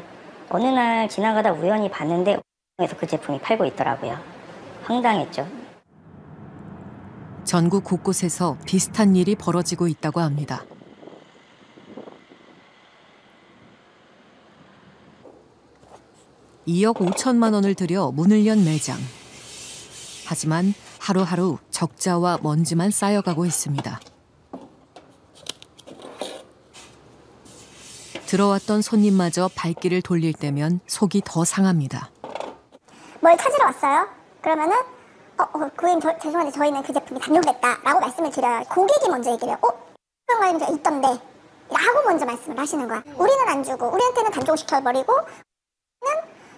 어느 날 지나가다 우연히 봤는데 에서 그 제품이 팔고 있더라고요. 황당했죠. 전국 곳곳에서 비슷한 일이 벌어지고 있다고 합니다. (2억 5천만 원을 들여 문을 연 매장. 하지만 하루하루 적자와 먼지만 쌓여가고 있습니다. 들어왔던 손님마저 발길을 돌릴 때면 속이 더 상합니다. 뭘 찾으러 왔어요? 그러면은 고객님 죄송한데 저희는 그 제품이 단종됐다라고 말씀을 드려요. 고객이 먼저 얘기를 해요. 병원에 있던데 라고 먼저 말씀을 하시는 거야. 우리는 안 주고 우리한테는 단종시켜버리고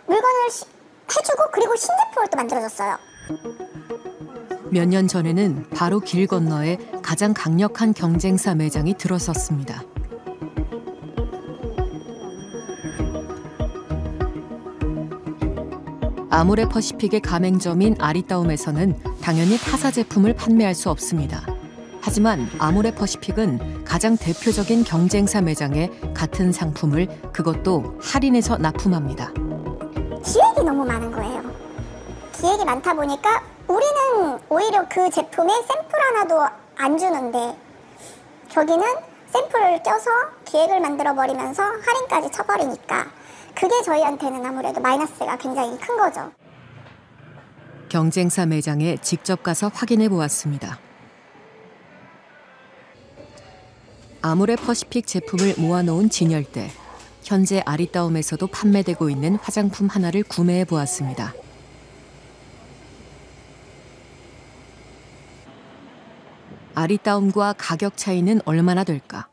물건을 해주고 그리고 신제품을 또 만들어줬어요. 몇 년 전에는 바로 길 건너에 가장 강력한 경쟁사 매장이 들어섰습니다. 아모레퍼시픽의 가맹점인 아리따움에서는 당연히 타사 제품을 판매할 수 없습니다. 하지만 아모레퍼시픽은 가장 대표적인 경쟁사 매장에 같은 상품을 그것도 할인해서 납품합니다. 기획이 너무 많은 거예요. 기획이 많다 보니까 우리는 오히려 그 제품에 샘플 하나도 안 주는데 저기는 샘플을 껴서 기획을 만들어버리면서 할인까지 쳐버리니까 그게 저희한테는 아무래도 마이너스가 굉장히 큰 거죠. 경쟁사 매장에 직접 가서 확인해 보았습니다. 아모레퍼시픽 제품을 모아놓은 진열대. 현재 아리따움에서도 판매되고 있는 화장품 하나를 구매해 보았습니다. 아리따움과 가격 차이는 얼마나 될까?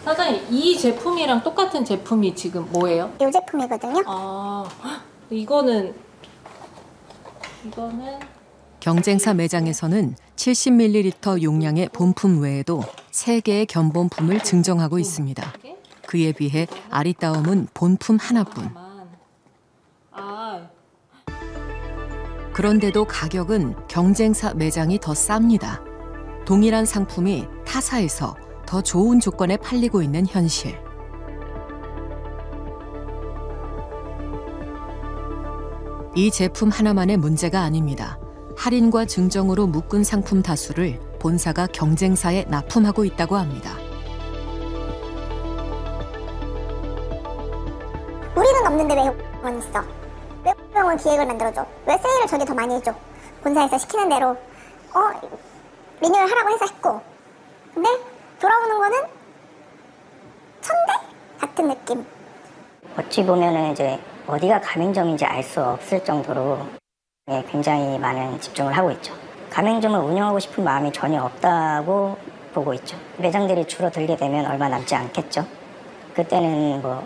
사장님, 이 제품이랑 똑같은 제품이 지금 뭐예요? 이 제품이거든요. 아, 이거는 경쟁사 매장에서는 70ml 용량의 본품 외에도 3개의 견본품을 증정하고 있습니다. 그에 비해 아리따움은 본품 하나뿐. 그런데도 가격은 경쟁사 매장이 더 쌉니다. 동일한 상품이 타사에서 더 좋은 조건에 팔리고 있는 현실. 이 제품 하나만의 문제가 아닙니다. 할인과 증정으로 묶은 상품 다수를 본사가 경쟁사에 납품하고 있다고 합니다. 우리는 없는데 왜 병원 있어? 왜 병원 기획을 만들어줘? 왜 세일을 저기 더 많이 해줘? 본사에서 시키는 대로 리뉴얼 하라고 해서 했고 근데 돌아오는 거는 천대 같은 느낌. 어찌 보면은 이제 어디가 가맹점인지 알 수 없을 정도로 굉장히 많은 집중을 하고 있죠. 가맹점을 운영하고 싶은 마음이 전혀 없다고 보고 있죠. 매장들이 줄어들게 되면 얼마 남지 않겠죠. 그때는 뭐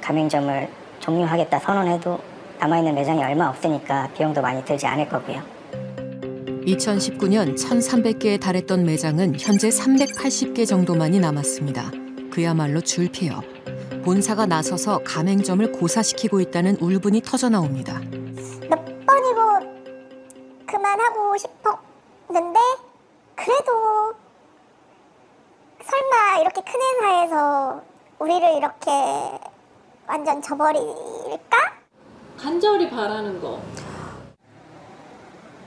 가맹점을 종료하겠다 선언해도 남아있는 매장이 얼마 없으니까 비용도 많이 들지 않을 거고요. 2019년 1,300개에 달했던 매장은 현재 380개 정도만이 남았습니다. 그야말로 줄피업. 본사가 나서서 가맹점을 고사시키고 있다는 울분이 터져나옵니다. 몇 번이고 그만하고 싶었는데 그래도 설마 이렇게 큰 회사에서 우리를 이렇게 완전 저버릴까? 간절히 바라는 거.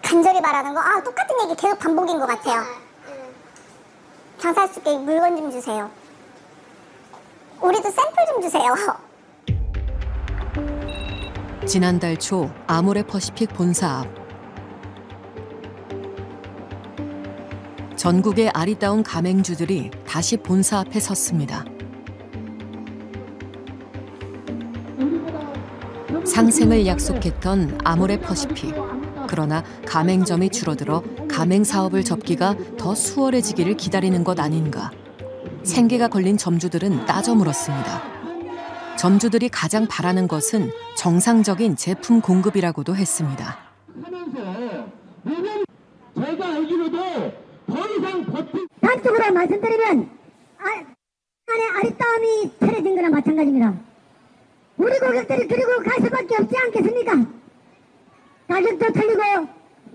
간절히 바라는 거? 똑같은 얘기 계속 반복인 것 같아요. 장사할 수 있게 물건 좀 주세요. 우리도 샘플 좀 주세요. 지난달 초 아모레퍼시픽 본사 앞. 전국의 아리따운 가맹주들이 다시 본사 앞에 섰습니다. 상생을 약속했던 아모레퍼시픽. 그러나 가맹점이 줄어들어 가맹사업을 접기가 더 수월해지기를 기다리는 것 아닌가. 생계가 걸린 점주들은 따져 물었습니다. 점주들이 가장 바라는 것은 정상적인 제품 공급이라고도 했습니다. 제가 알기로도 더 이상 단적으로 말씀드리면 안에 아리따움이 차려진 거나 마찬가지입니다. 우리 고객들이 그리고 갈 수밖에 없지 않겠습니까? 가격도 틀리고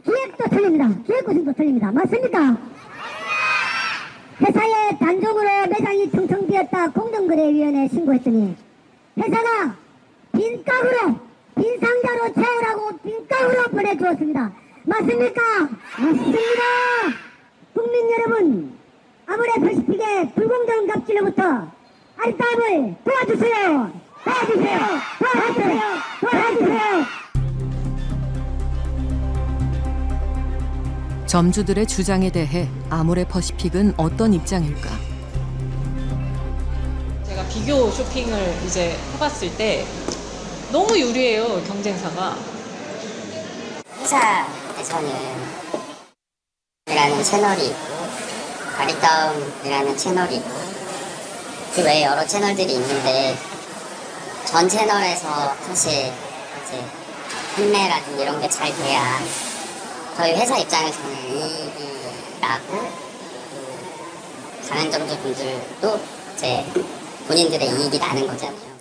기획도 틀립니다. 기획 구성도 틀립니다. 맞습니까? 회사의 단종으로 매장이 텅텅 비었다 공정거래위원회에 신고했더니 회사가 빈 깡으로 빈 상자로 채우라고 빈 깡으로 보내주었습니다. 맞습니까? 맞습니다. 국민 여러분, 아모레퍼시픽의 불공정 갑질로부터 아리따움을 도와주세요. 도와주세요. 도와주세요. 도와주세요. 점주들의 주장에 대해 아모레퍼시픽은 어떤 입장일까? 제가 비교 쇼핑을 이제 해봤을 때 너무 유리해요, 경쟁사가. 회사에서는 이라는 채널이 있고 아리따움이라는 채널이 그 외에 여러 채널들이 있는데 전 채널에서 사실 이제 판매라든지 이런 게 잘 돼야 저희 회사 입장에서는 이익이 나고 가맹점주분들도 이제 본인들의 이익이 나는 거잖아요.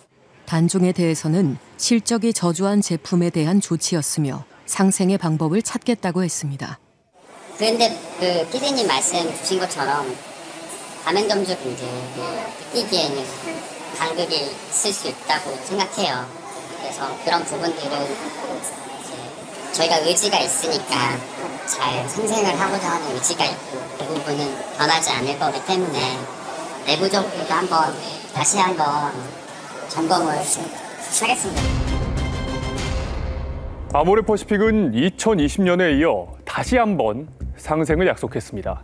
단종에 대해서는 실적이 저조한 제품에 대한 조치였으며 상생의 방법을 찾겠다고 했습니다. 그런데 그 PD님 말씀 주신 것처럼 가맹점주분들이 느끼기에는 간극이 있을 수 있다고 생각해요. 그래서 그런 부분들은 이제 저희가 의지가 있으니까 잘 상생을 하고자 하는 의지가 있고 그 부분은 변하지 않을 거기 때문에 내부적으로도 다시 한번 점검을 하겠습니다. 아모레퍼시픽은 2020년에 이어 다시 한번 상생을 약속했습니다.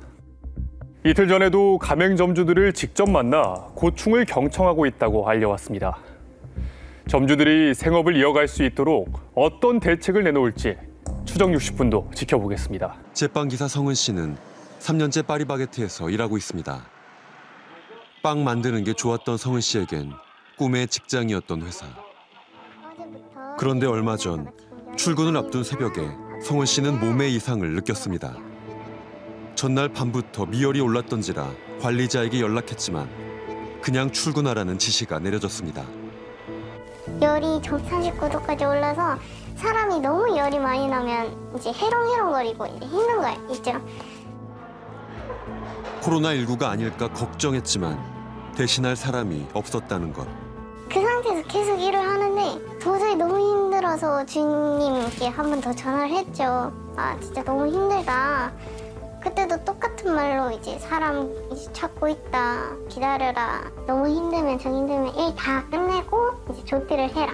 이틀 전에도 가맹점주들을 직접 만나 고충을 경청하고 있다고 알려왔습니다. 점주들이 생업을 이어갈 수 있도록 어떤 대책을 내놓을지 추정 60분도 지켜보겠습니다. 제빵기사 성은 씨는 3년째 파리바게트에서 일하고 있습니다. 빵 만드는 게 좋았던 성은 씨에겐 꿈의 직장이었던 회사. 그런데 얼마 전 출근을 앞둔 새벽에 성은 씨는 몸의 이상을 느꼈습니다. 전날 밤부터 미열이 올랐던지라 관리자에게 연락했지만 그냥 출근하라는 지시가 내려졌습니다. 열이 149도까지 올라서 사람이 너무 열이 많이 나면 이제 해롱해롱거리고 이제 힘든 거 있죠. 코로나19가 아닐까 걱정했지만 대신할 사람이 없었다는 것. 그 상태에서 계속 일을 하는데 도저히 너무 힘들어서 주인님께 한 번 더 전화를 했죠. 아 진짜 너무 힘들다. 그때도 똑같은 말로 이제 사람 이제 찾고 있다. 기다려라. 너무 힘들면 저 힘들면 일 다 끝내고 이제 조퇴를 해라.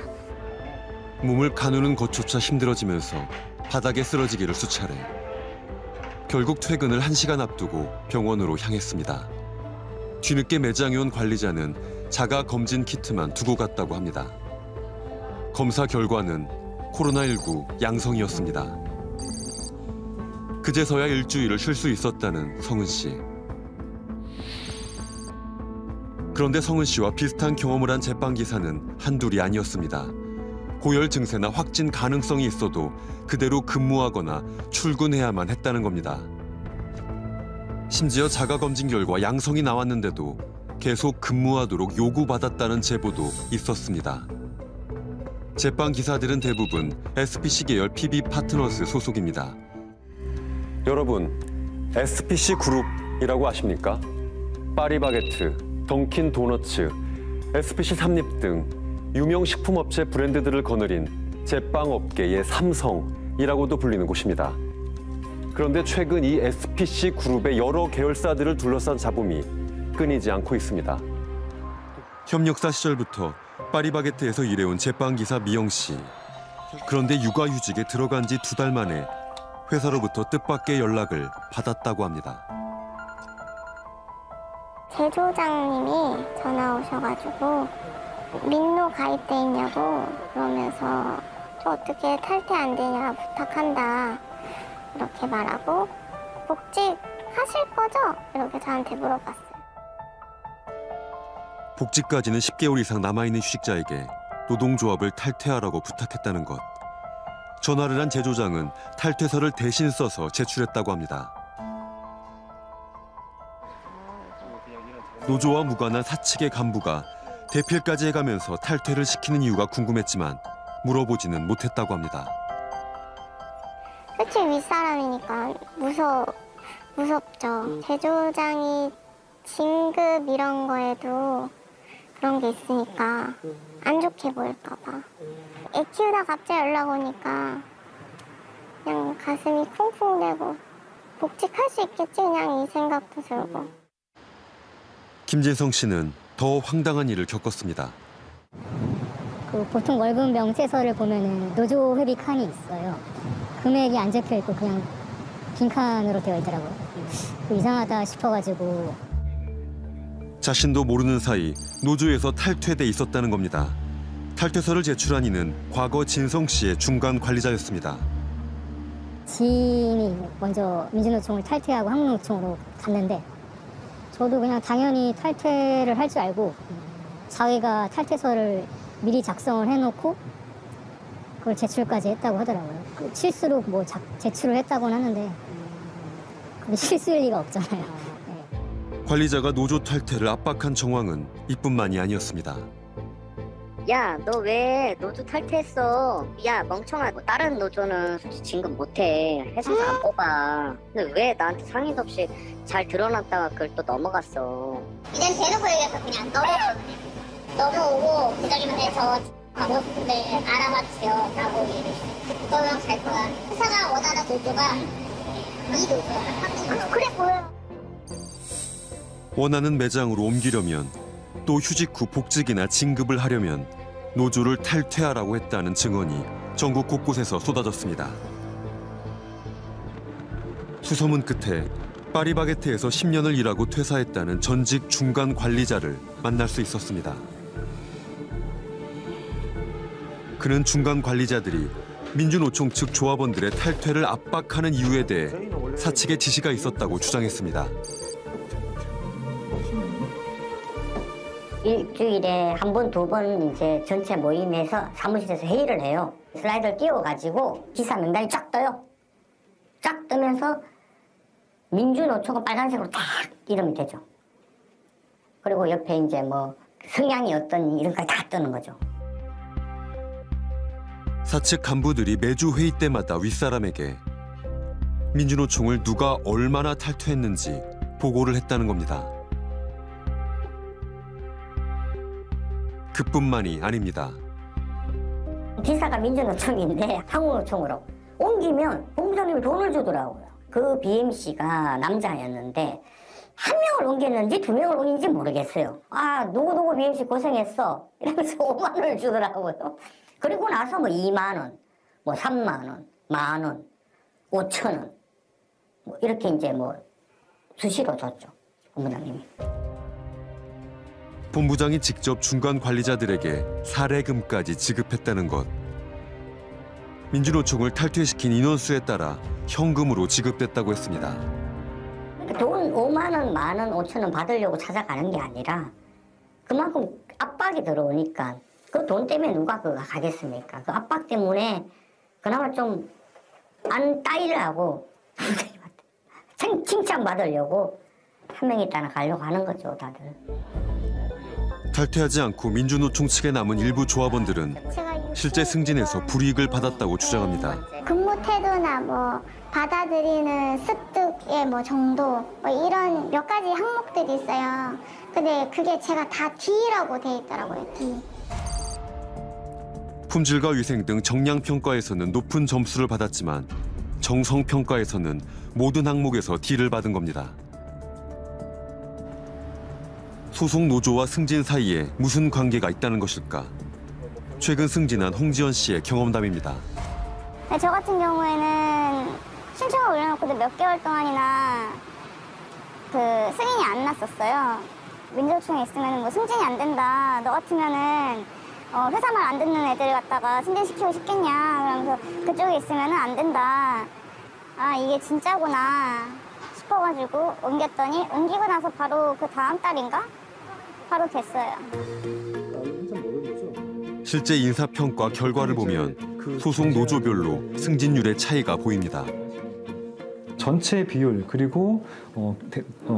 몸을 가누는 것조차 힘들어지면서 바닥에 쓰러지기를 수차례. 결국 퇴근을 1시간 앞두고 병원으로 향했습니다. 뒤늦게 매장에 온 관리자는 자가 검진 키트만 두고 갔다고 합니다. 검사 결과는 코로나19 양성이었습니다. 그제서야 일주일을 쉴 수 있었다는 성은 씨. 그런데 성은 씨와 비슷한 경험을 한 제빵기사는 한둘이 아니었습니다. 고열 증세나 확진 가능성이 있어도 그대로 근무하거나 출근해야만 했다는 겁니다. 심지어 자가검진 결과 양성이 나왔는데도 계속 근무하도록 요구받았다는 제보도 있었습니다. 제빵기사들은 대부분 SPC 계열 PB 파트너스 소속입니다. 여러분, SPC 그룹이라고 아십니까? 파리바게트, 던킨 도너츠, SPC 삼립 등 유명 식품업체 브랜드들을 거느린 제빵업계의 삼성이라고도 불리는 곳입니다. 그런데 최근 이 SPC 그룹의 여러 계열사들을 둘러싼 잡음이 끊이지 않고 있습니다. 협력사 시절부터 파리바게트에서 일해온 제빵기사 미영 씨. 그런데 육아휴직에 들어간 지 2달 만에 회사로부터 뜻밖의 연락을 받았다고 합니다. 제조장님이 전화 오셔가지고 민노 가입돼 있냐고 그러면서 저 어떻게 탈퇴 안 되냐 부탁한다 이렇게 말하고 복직하실 거죠? 이렇게 저한테 물어봤어요. 복직까지는 10개월 이상 남아있는 휴직자에게 노동조합을 탈퇴하라고 부탁했다는 것. 전화를 한 제조장은 탈퇴서를 대신 써서 제출했다고 합니다. 노조와 무관한 사측의 간부가 대필까지 해가면서 탈퇴를 시키는 이유가 궁금했지만 물어보지는 못했다고 합니다. 그치 윗사람이니까 무섭죠. 제조장이 진급 이런 거에도 그런 게 있으니까 안 좋게 보일까 봐. 애 키우다 갑자기 연락 오니까 그냥 가슴이 쿵쿵대고 복직할 수 있겠지 그냥 이 생각도 들고. 김진성 씨는 더 황당한 일을 겪었습니다. 그 보통 월급 명세서를 보면은 노조 회비 칸이 있어요. 금액이 안 적혀 있고 그냥 빈 칸으로 되어 있더라고요. 이상하다 싶어가지고. 자신도 모르는 사이 노조에서 탈퇴돼 있었다는 겁니다. 탈퇴서를 제출한 이는 과거 진성 씨의 중간 관리자였습니다. 지인이 먼저 민주노총을 탈퇴하고 한국노총으로 갔는데 저도 그냥 당연히 탈퇴를 할 줄 알고 자기가 탈퇴서를 미리 작성을 해놓고 그걸 제출까지 했다고 하더라고요. 그 실수로 뭐 제출을 했다고는 하는데 그게 실수일 리가 없잖아요. 관리자가 노조 탈퇴를 압박한 정황은 이뿐만이 아니었습니다. 야, 너 왜 노조 탈퇴했어? 야, 멍청하고 다른 노조는 솔직히 진급 못해. 회사에서 안 뽑아. 근데 왜 나한테 상의도 없이 잘 드러났다가 그걸 또 넘어갔어? 이젠 대놓고 얘기해서 그냥 넘어오고 부장님한테 저 모습들 알아봐주세요 라고 얘기했어요. 그러면 갈 거야. 회사가 원하는 노조가 이 노조야. 그래 보여. 원하는 매장으로 옮기려면 또 휴직 후 복직이나 진급을 하려면 노조를 탈퇴하라고 했다는 증언이 전국 곳곳에서 쏟아졌습니다. 수소문 끝에 파리바게트에서 10년을 일하고 퇴사했다는 전직 중간 관리자를 만날 수 있었습니다. 그는 중간 관리자들이 민주노총 측 조합원들의 탈퇴를 압박하는 이유에 대해 사측의 지시가 있었다고 주장했습니다. 일주일에 한 번, 두 번 이제 전체 모임에서 사무실에서 회의를 해요. 슬라이드를 띄워가지고 기사 명단이 쫙 떠요. 쫙 뜨면서 민주노총은 빨간색으로 딱 이름이 되죠. 그리고 옆에 이제 뭐 성향이 어떤 이름까지 다 뜨는 거죠. 사측 간부들이 매주 회의 때마다 윗사람에게 민주노총을 누가 얼마나 탈퇴했는지 보고를 했다는 겁니다. 그뿐만이 아닙니다. 기사가 민주노총인데 한국노총으로 옮기면 본부장님이 돈을 주더라고요. 그 BMC가 남자였는데 한 명을 옮겼는지 두 명을 옮긴지 모르겠어요. 아, 누구누구 BMC 고생했어 이러면서 5만 원을 주더라고요. 그리고 나서 뭐 2만 원, 뭐 3만 원, 10,000원, 5,000원 뭐 이렇게 이제 뭐 수시로 줬죠, 본부장님이. 본부장이 직접 중간 관리자들에게 사례금까지 지급했다는 것. 민주노총을 탈퇴시킨 인원수에 따라 현금으로 지급됐다고 했습니다. 돈 5만 원, 10,000원, 5,000원 받으려고 찾아가는 게 아니라 그만큼 압박이 들어오니까 그 돈 때문에 누가 그거 가겠습니까? 그 압박 때문에 그나마 좀 안 따이려고 칭찬받으려고 한 명 있다나 가려고 하는 거죠, 다들. 탈퇴하지 않고 민주노총 측에 남은 일부 조합원들은 실제 승진에서 불이익을 받았다고 주장합니다. 근무 태도나 뭐 받아들이는 습득의 뭐 정도 뭐 이런 몇 가지 항목들이 있어요. 근데 그게 제가 다 D라고 돼 있더라고요, D. 품질과 위생 등 정량평가에서는 높은 점수를 받았지만 정성평가에서는 모든 항목에서 D를 받은 겁니다. 소속 노조와 승진 사이에 무슨 관계가 있다는 것일까? 최근 승진한 홍지연 씨의 경험담입니다. 저 같은 경우에는 신청을 올려놓고도 몇 개월 동안이나 그 승인이 안 났었어요. 민주노총에 있으면 뭐 승진이 안 된다. 너 같으면은 회사 말 안 듣는 애들 갖다가 승진시키고 싶겠냐. 그러면서 그쪽에 있으면은 안 된다. 아, 이게 진짜구나 싶어가지고 옮겼더니 옮기고 나서 바로 그 다음 달인가? 바로 됐어요. 실제 인사평가 결과를 보면 소속 노조별로 승진율의 차이가 보입니다. 전체 비율 그리고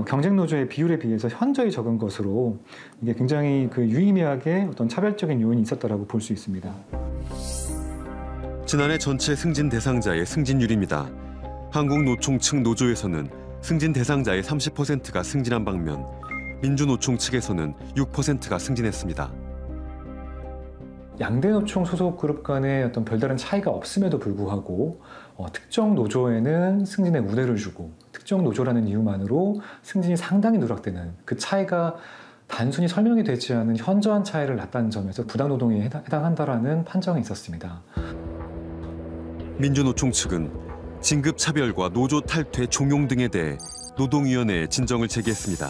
경쟁 노조의 비율에 비해서 현저히 적은 것으로 이게 굉장히 그 유의미하게 어떤 차별적인 요인이 있었다라고 볼 수 있습니다. 지난해 전체 승진 대상자의 승진율입니다. 한국노총 측 노조에서는 승진 대상자의 30%가 승진한 반면 민주노총 측에서는 6%가 승진했습니다. 양대 노총 소속 그룹 간의 어떤 별다른 차이가 없음에도 불구하고 특정 노조에는 승진의 우대를 주고 특정 노조라는 이유만으로 승진이 상당히 누락되는 그 차이가 단순히 설명이 되지 않은 현저한 차이를 났다는 점에서 부당노동에 해당한다라는 판정이 있었습니다. 민주노총 측은 진급차별과 노조 탈퇴 종용 등에 대해 노동위원회에 진정을 제기했습니다.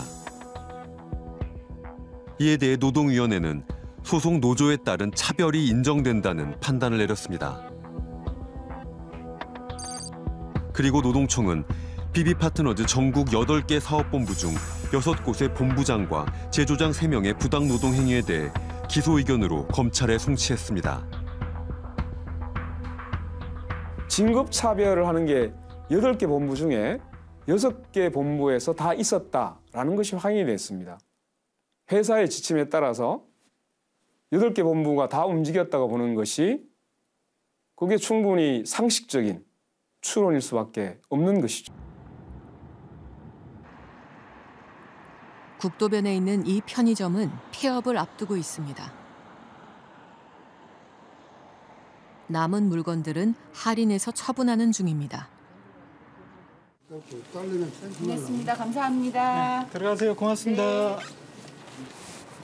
이에 대해 노동위원회는 소속 노조에 따른 차별이 인정된다는 판단을 내렸습니다. 그리고 노동청은 BB파트너즈 전국 8개 사업본부 중 6곳의 본부장과 제조장 3명의 부당 노동 행위에 대해 기소 의견으로 검찰에 송치했습니다. 진급 차별을 하는 게 8개 본부 중에 6개 본부에서 다 있었다라는 것이 확인이 됐습니다. 회사의 지침에 따라서 8개 본부가 다 움직였다고 보는 것이 그게 충분히 상식적인 추론일 수밖에 없는 것이죠. 국도변에 있는 이 편의점은 폐업을 앞두고 있습니다. 남은 물건들은 할인해서 처분하는 중입니다. 알겠습니다. 감사합니다. 네, 들어가세요. 고맙습니다. 네.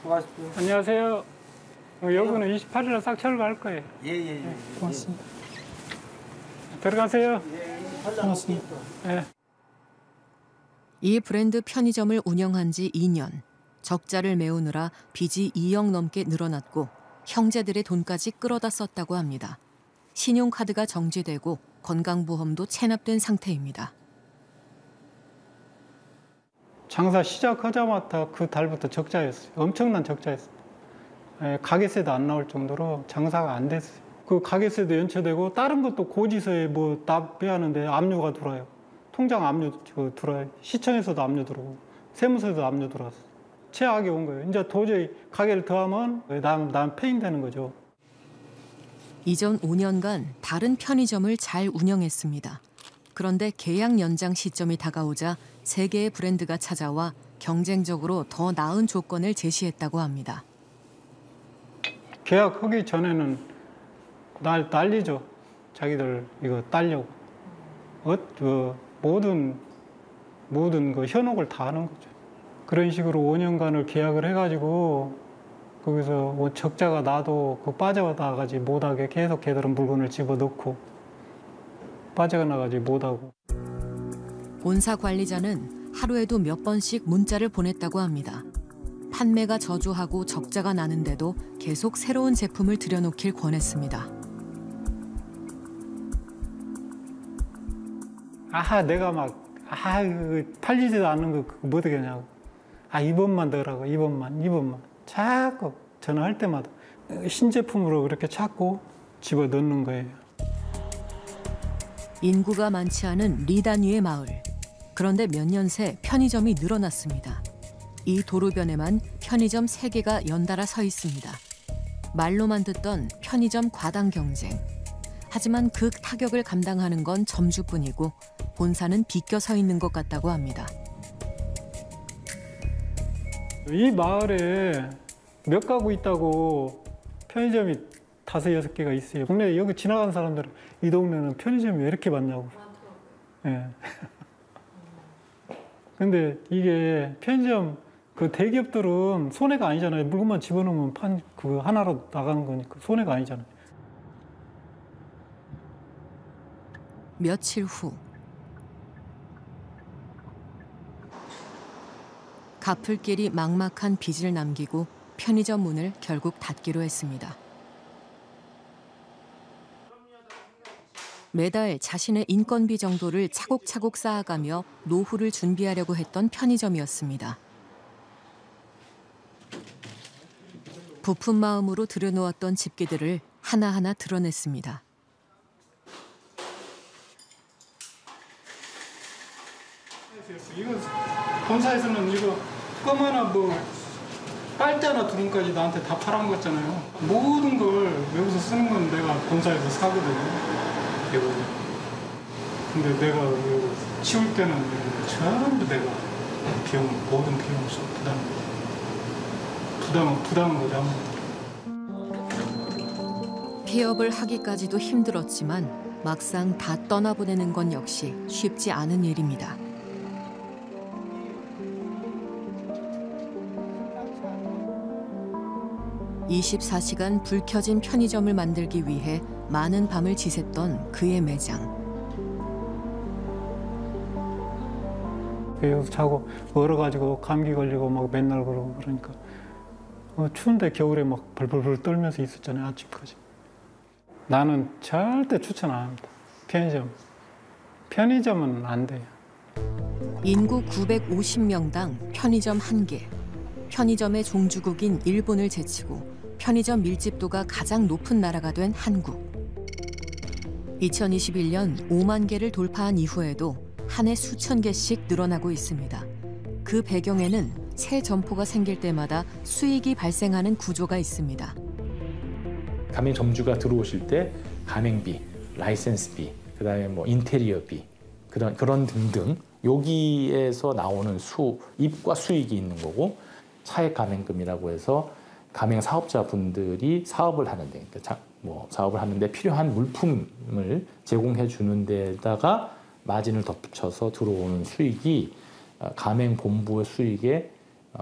고맙습니다. 안녕하세요. 여기는 28일에 싹 철거할 거예요. 예. 네, 고맙습니다. 들어가세요. 고맙습니다. 네. 이 브랜드 편의점을 운영한 지 2년. 적자를 메우느라 빚이 2억 넘게 늘어났고 형제들의 돈까지 끌어다 썼다고 합니다. 신용카드가 정지되고 건강보험도 체납된 상태입니다. 장사 시작하자마자 그 달부터 적자였어요. 엄청난 적자였어요. 가게세도 안 나올 정도로 장사가 안 됐어요. 그 가게세도 연체되고 다른 것도 고지서에 뭐 납해야 하는데 압류가 들어와요. 통장 압류 들어와요. 시청에서도 압류 들어오고 세무서에도 압류 들어왔어요. 최악이 온 거예요. 이제 도저히 가게를 더 하면 난 폐인되는 거죠. 이전 5년간 다른 편의점을 잘 운영했습니다. 그런데 계약 연장 시점이 다가오자 3개의 브랜드가 찾아와 경쟁적으로 더 나은 조건을 제시했다고 합니다. 계약하기 전에는 난리죠. 자기들 이거 따려고. 모든 그 현혹을 다 하는 거죠. 그런 식으로 5년간을 계약을 해가지고 거기서 적자가 나도 그 빠져나가지 못하게 계속 걔들은 물건을 집어넣고 빠져나가지 못하고. 본사 관리자는 하루에도 몇 번씩 문자를 보냈다고 합니다. 판매가 저조하고 적자가 나는데도 계속 새로운 제품을 들여놓길 권했습니다. 내가 팔리지도 않는 거 뭐 되겠냐고. 이번만 넣으라고, 이번만. 자꾸 전화할 때마다 신제품으로 그렇게 자꾸 집어넣는 거예요. 인구가 많지 않은 리단위의 마을. 그런데 몇 년 새 편의점이 늘어났습니다. 이 도로변에만 편의점 3개가 연달아 서 있습니다. 말로만 듣던 편의점 과당 경쟁. 하지만 그 타격을 감당하는 건 점주뿐이고 본사는 비껴 서 있는 것 같다고 합니다. 이 마을에 몇 가구 있다고 편의점이 5, 6개가 있어요. 국내 여기 지나가는 사람들은 이 동네는 편의점이 왜 이렇게 많냐고. 예. 근데 이게 편의점 그 대기업들은 손해가 아니잖아요. 물건만 집어넣으면 그 하나로 나가는 거니까 손해가 아니잖아요. 며칠 후 갚을 길이 막막한 빚을 남기고 편의점 문을 결국 닫기로 했습니다. 매달 자신의 인건비 정도를 차곡차곡 쌓아가며 노후를 준비하려고 했던 편의점이었습니다. 부푼 마음으로 들여놓았던 집기들을 하나하나 드러냈습니다. 이거 본사에서는 이거 껌 하나 뭐 빨대 하나 두른까지 나한테 다 팔아먹었잖아요. 모든 걸 여기서 쓰는 건 내가 본사에서 사거든요. 이거. 근데 내가 이거 치울 때는 전부 내가 모든 비용을 부담한 거죠. 폐업을 하기까지도 힘들었지만 막상 다 떠나보내는 건 역시 쉽지 않은 일입니다. (24시간) 불 켜진 편의점을 만들기 위해 많은 밤을 지샜던 그의 매장. 여기서 자고 얼어가지고 감기 걸리고 막 맨날 그러고 그러니까 추운데 겨울에 막 벌벌벌 떨면서 있었잖아요. 아침까지. 나는 절대 추천 안 합니다. 편의점은 안 돼요. 인구 950명당 편의점 1개. 편의점의 종주국인 일본을 제치고 편의점 밀집도가 가장 높은 나라가 된 한국. 2021년 5만 개를 돌파한 이후에도 한 해 수천 개씩 늘어나고 있습니다. 그 배경에는 새 점포가 생길 때마다 수익이 발생하는 구조가 있습니다. 가맹점주가 들어오실 때 가맹비, 라이센스비, 그다음에 뭐 인테리어비, 그런 등등 여기에서 나오는 수입과 수익이 있는 거고, 차액 가맹금이라고 해서 가맹 사업자분들이 사업을 하는데, 사업을 하는데 필요한 물품을 제공해 주는 데다가 마진을 덧붙여서 들어오는 수익이 가맹 본부의 수익의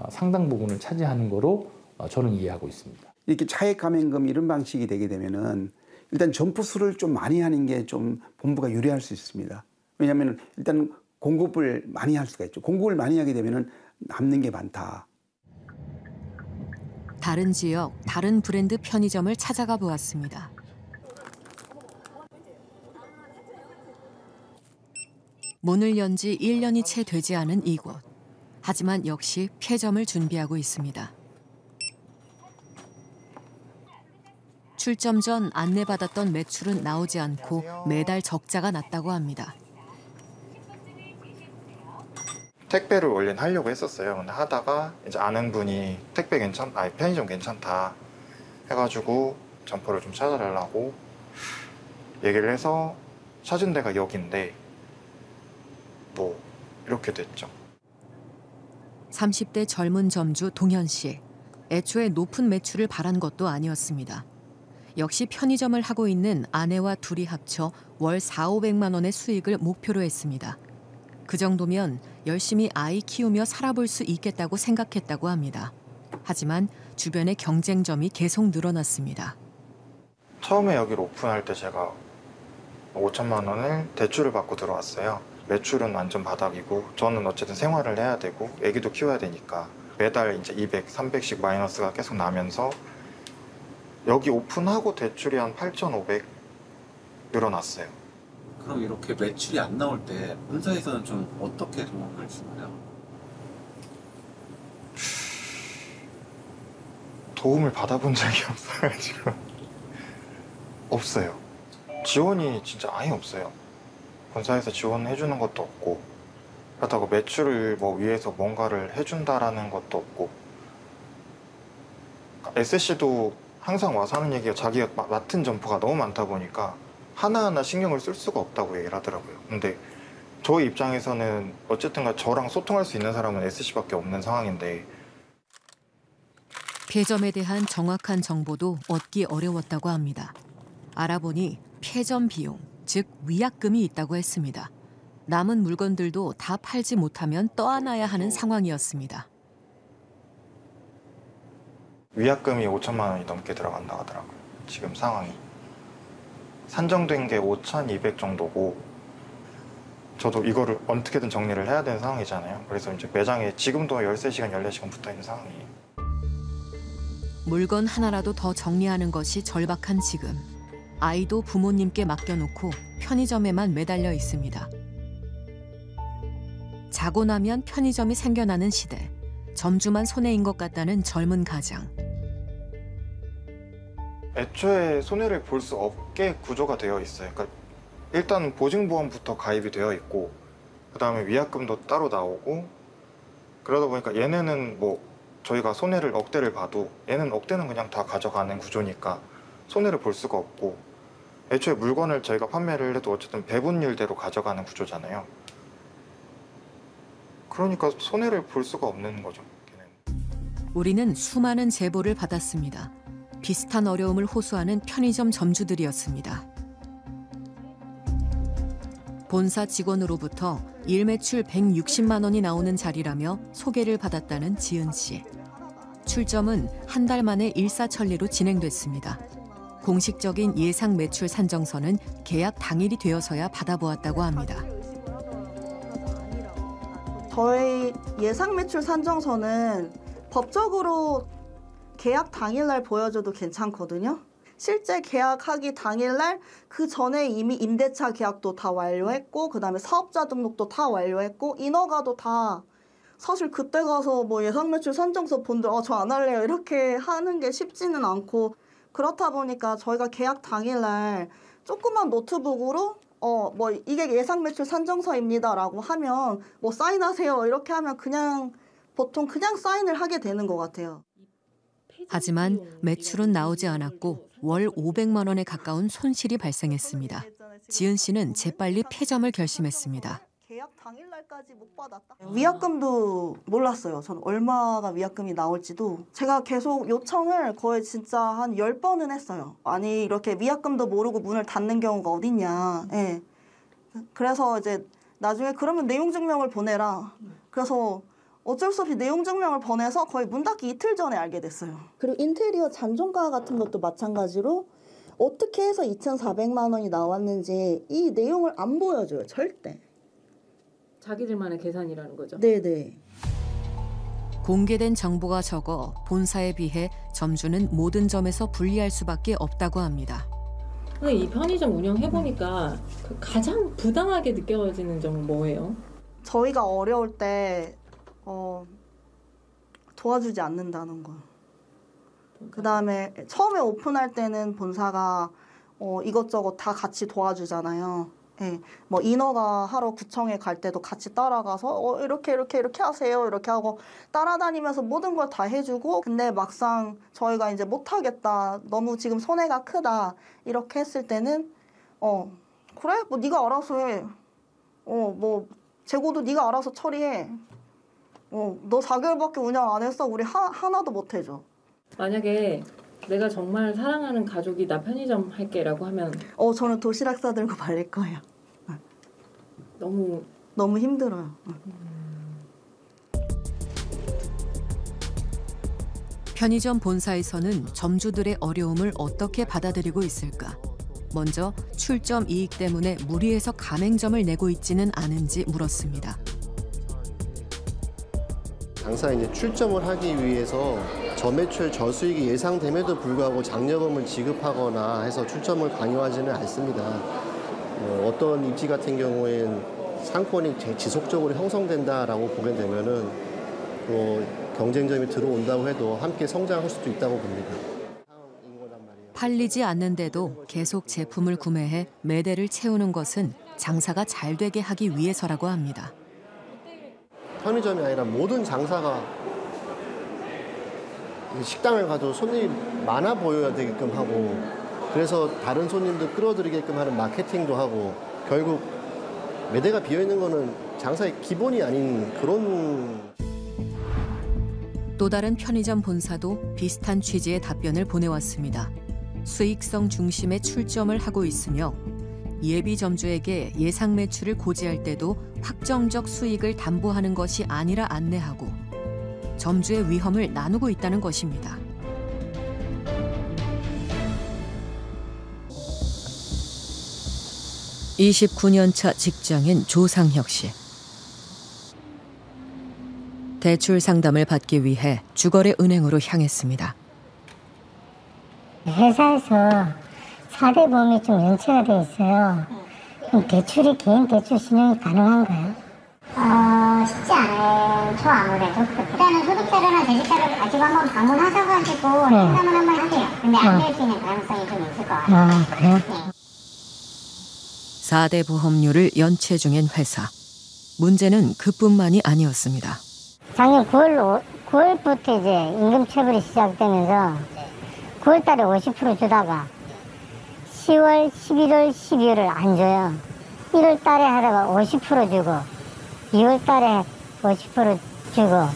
상당 부분을 차지하는 거로 저는 이해하고 있습니다. 이렇게 차액 가맹금 이런 방식이 되게 되면은 일단 점포 수를 좀 많이 하는 게 좀 본부가 유리할 수 있습니다. 왜냐하면 일단 공급을 많이 할 수가 있죠. 공급을 많이 하게 되면은 남는 게 많다. 다른 지역, 다른 브랜드 편의점을 찾아가 보았습니다. 문을 연 지 1년이 채 되지 않은 이곳. 하지만 역시 폐점을 준비하고 있습니다. 출점 전 안내받았던 매출은 나오지 않고 매달 적자가 났다고 합니다. 택배를 원래는 하려고 했었어요. 근데 하다가 이제 아는 분이 편의점 괜찮다 해가지고 점포를 좀 찾아달라고 얘기를 해서 찾은 데가 여기인데 뭐 이렇게 됐죠. 30대 젊은 점주 동현 씨. 애초에 높은 매출을 바란 것도 아니었습니다. 역시 편의점을 하고 있는 아내와 둘이 합쳐 월 400~500만 원의 수익을 목표로 했습니다. 그 정도면 열심히 아이 키우며 살아볼 수 있겠다고 생각했다고 합니다. 하지만 주변의 경쟁점이 계속 늘어났습니다. 처음에 여기를 오픈할 때 제가 5천만 원을 대출을 받고 들어왔어요. 매출은 완전 바닥이고 저는 어쨌든 생활을 해야 되고 애기도 키워야 되니까 매달 이제 200, 300씩 마이너스가 계속 나면서 여기 오픈하고 대출이 한 8,500 늘어났어요. 그럼 이렇게 매출이 안 나올 때 본사에서는 좀 어떻게 도움을 주나요? 도움을 받아본 적이 없어가지고 없어요. 지원이 진짜 아예 없어요. 본사에서 지원해주는 것도 없고 그렇다고 매출을 위해서 뭔가를 해준다라는 것도 없고 SC도 항상 와서 하는 얘기가 자기가 맡은 점포가 너무 많다 보니까 하나하나 신경을 쓸 수가 없다고 얘기를 하더라고요. 근데 저희 입장에서는 어쨌든 저랑 소통할 수 있는 사람은 SC밖에 없는 상황인데 폐점에 대한 정확한 정보도 얻기 어려웠다고 합니다. 알아보니 폐점 비용, 즉 위약금이 있다고 했습니다. 남은 물건들도 다 팔지 못하면 떠안아야 하는 상황이었습니다. 위약금이 5천만 원이 넘게 들어간다고 하더라고요. 지금 상황이. 산정된 게 5,200 정도고 저도 이거를 어떻게든 정리를 해야 되는 상황이잖아요. 그래서 이제 매장에 지금도 13시간, 14시간 붙어있는 상황이에요. 물건 하나라도 더 정리하는 것이 절박한 지금. 아이도 부모님께 맡겨놓고 편의점에만 매달려 있습니다. 자고 나면 편의점이 생겨나는 시대. 점주만 손해인 것 같다는 젊은 가장. 애초에 손해를 볼 수 없게 구조가 되어 있어요. 그러니까 일단 보증보험부터 가입이 되어 있고 그다음에 위약금도 따로 나오고 그러다 보니까 얘네는 저희가 손해를 억대를 봐도 얘는 억대는 그냥 다 가져가는 구조니까 손해를 볼 수가 없고 애초에 물건을 저희가 판매를 해도 어쨌든 배분율대로 가져가는 구조잖아요. 그러니까 손해를 볼 수가 없는 거죠. 우리는 수많은 제보를 받았습니다. 비슷한 어려움을 호소하는 편의점 점주들이었습니다. 본사 직원으로부터 일매출 160만 원이 나오는 자리라며 소개를 받았다는 지은 씨. 출점은 한 달 만에 일사천리로 진행됐습니다. 공식적인 예상 매출 산정서는 계약 당일이 되어서야 받아보았다고 합니다. 저희 예상 매출 산정서는 법적으로 계약 당일날 보여줘도 괜찮거든요. 실제 계약하기 당일날 그 전에 이미 임대차 계약도 다 완료했고 그 다음에 사업자 등록도 다 완료했고 인허가도 다 사실 그때 가서 뭐 예상매출 산정서 본들 저 안 할래요 이렇게 하는 게 쉽지는 않고 그렇다 보니까 저희가 계약 당일날 조그만 노트북으로 뭐 이게 예상매출 산정서입니다라고 하면 뭐 사인하세요 이렇게 하면 보통 그냥 사인을 하게 되는 것 같아요. 하지만 매출은 나오지 않았고 월 500만 원에 가까운 손실이 발생했습니다. 지은 씨는 재빨리 폐점을 결심했습니다. 계약 당일날까지 못 받았다. 위약금도 몰랐어요. 전 얼마가 위약금이 나올지도. 제가 계속 요청을 거의 진짜 한 10번은 했어요. 아니 이렇게 위약금도 모르고 문을 닫는 경우가 어딨냐. 예. 그래서 이제 나중에 그러면 내용증명을 보내라. 그래서 어쩔 수 없이 내용증명을 보내서 거의 문 닫기 이틀 전에 알게 됐어요. 그리고 인테리어 잔존가 같은 것도 마찬가지로 어떻게 해서 2,400만 원이 나왔는지 이 내용을 안 보여줘요. 절대. 자기들만의 계산이라는 거죠? 네네. 공개된 정보가 적어 본사에 비해 점주는 모든 점에서 불리할 수밖에 없다고 합니다. 근데 이 편의점 운영해보니까 가장 부당하게 느껴지는 점은 뭐예요? 저희가 어려울 때 도와주지 않는다는 거. 그 다음에 처음에 오픈할 때는 본사가 이것저것 다 같이 도와주잖아요. 예, 뭐 인허가 하러 구청에 갈 때도 같이 따라가서 이렇게 하세요 이렇게 하고 따라다니면서 모든 걸 다 해주고 근데 막상 저희가 이제 못하겠다 너무 지금 손해가 크다 이렇게 했을 때는 그래 뭐 네가 알아서 해 뭐 재고도 네가 알아서 처리해 너 4개월밖에 운영 안 했어 우리 하나도 못 해줘. 만약에 내가 정말 사랑하는 가족이 나 편의점 할게라고 하면 저는 도시락 싸들고 말릴 거예요. 너무 힘들어요. 편의점 본사에서는 점주들의 어려움을 어떻게 받아들이고 있을까? 먼저 출점 이익 때문에 무리해서 가맹점을 내고 있지는 않은지 물었습니다. 장사에 이제 출점을 하기 위해서 저매출 저수익이 예상됨에도 불구하고 장려금을 지급하거나 해서 출점을 강요하지는 않습니다. 어떤 입지 같은 경우엔 상권이 지속적으로 형성된다라고 보게 되면은 경쟁점이 들어온다고 해도 함께 성장할 수도 있다고 봅니다. 팔리지 않는데도 계속 제품을 구매해 매대를 채우는 것은 장사가 잘 되게 하기 위해서라고 합니다. 편의점이 아니라 모든 장사가 식당을 가도 손님이 많아 보여야 되게끔 하고 그래서 다른 손님들 끌어들이게끔 하는 마케팅도 하고 결국 매대가 비어있는 거는 장사의 기본이 아닌 그런. 또 다른 편의점 본사도 비슷한 취지의 답변을 보내왔습니다. 수익성 중심의 출점을 하고 있으며 예비 점주에게 예상 매출을 고지할 때도 확정적 수익을 담보하는 것이 아니라 안내하고 점주의 위험을 나누고 있다는 것입니다. (29년차) 직장인 조상혁 씨. 대출 상담을 받기 위해 주거래 은행으로 향했습니다. 회사에서 4대 보험이 좀 연체가 돼 있어요. 그럼 대출이 개인 대출 신용이 가능한가요? 쉽지 않아요. 아무래도. 일단은 소득자료나 재직자료를 가지고 한번 방문하셔가지고 상담을 한번 하세요. 근데 안 될 수 있는 가능성이 좀 있을 것 같아요. 그래요? 네. 4대 보험료를 연체 중인 회사. 문제는 그뿐만이 아니었습니다. 작년 9월부터 이제 임금 체불이 시작되면서 9월 달에 50% 주다가 10월, 11월, 12월을 안 줘요. 1월 달에 하다가 50% 주고 2월 달에 50% 주고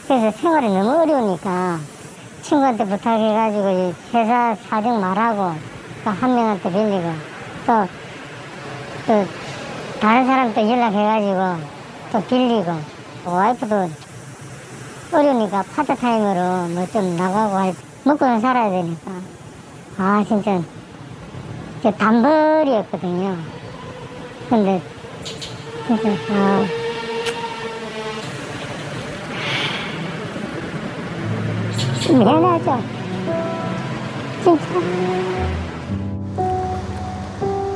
그래서 생활이 너무 어려우니까 친구한테 부탁해가지고 회사 사정 말하고 또 한 명한테 빌리고 또 다른 사람도 연락해가지고 또 빌리고 와이프도 어려우니까 파트타임으로 뭐 좀 나가고 먹고는 살아야 되니까 진짜 저 단벌이었거든요. 근데 진짜 미안하죠.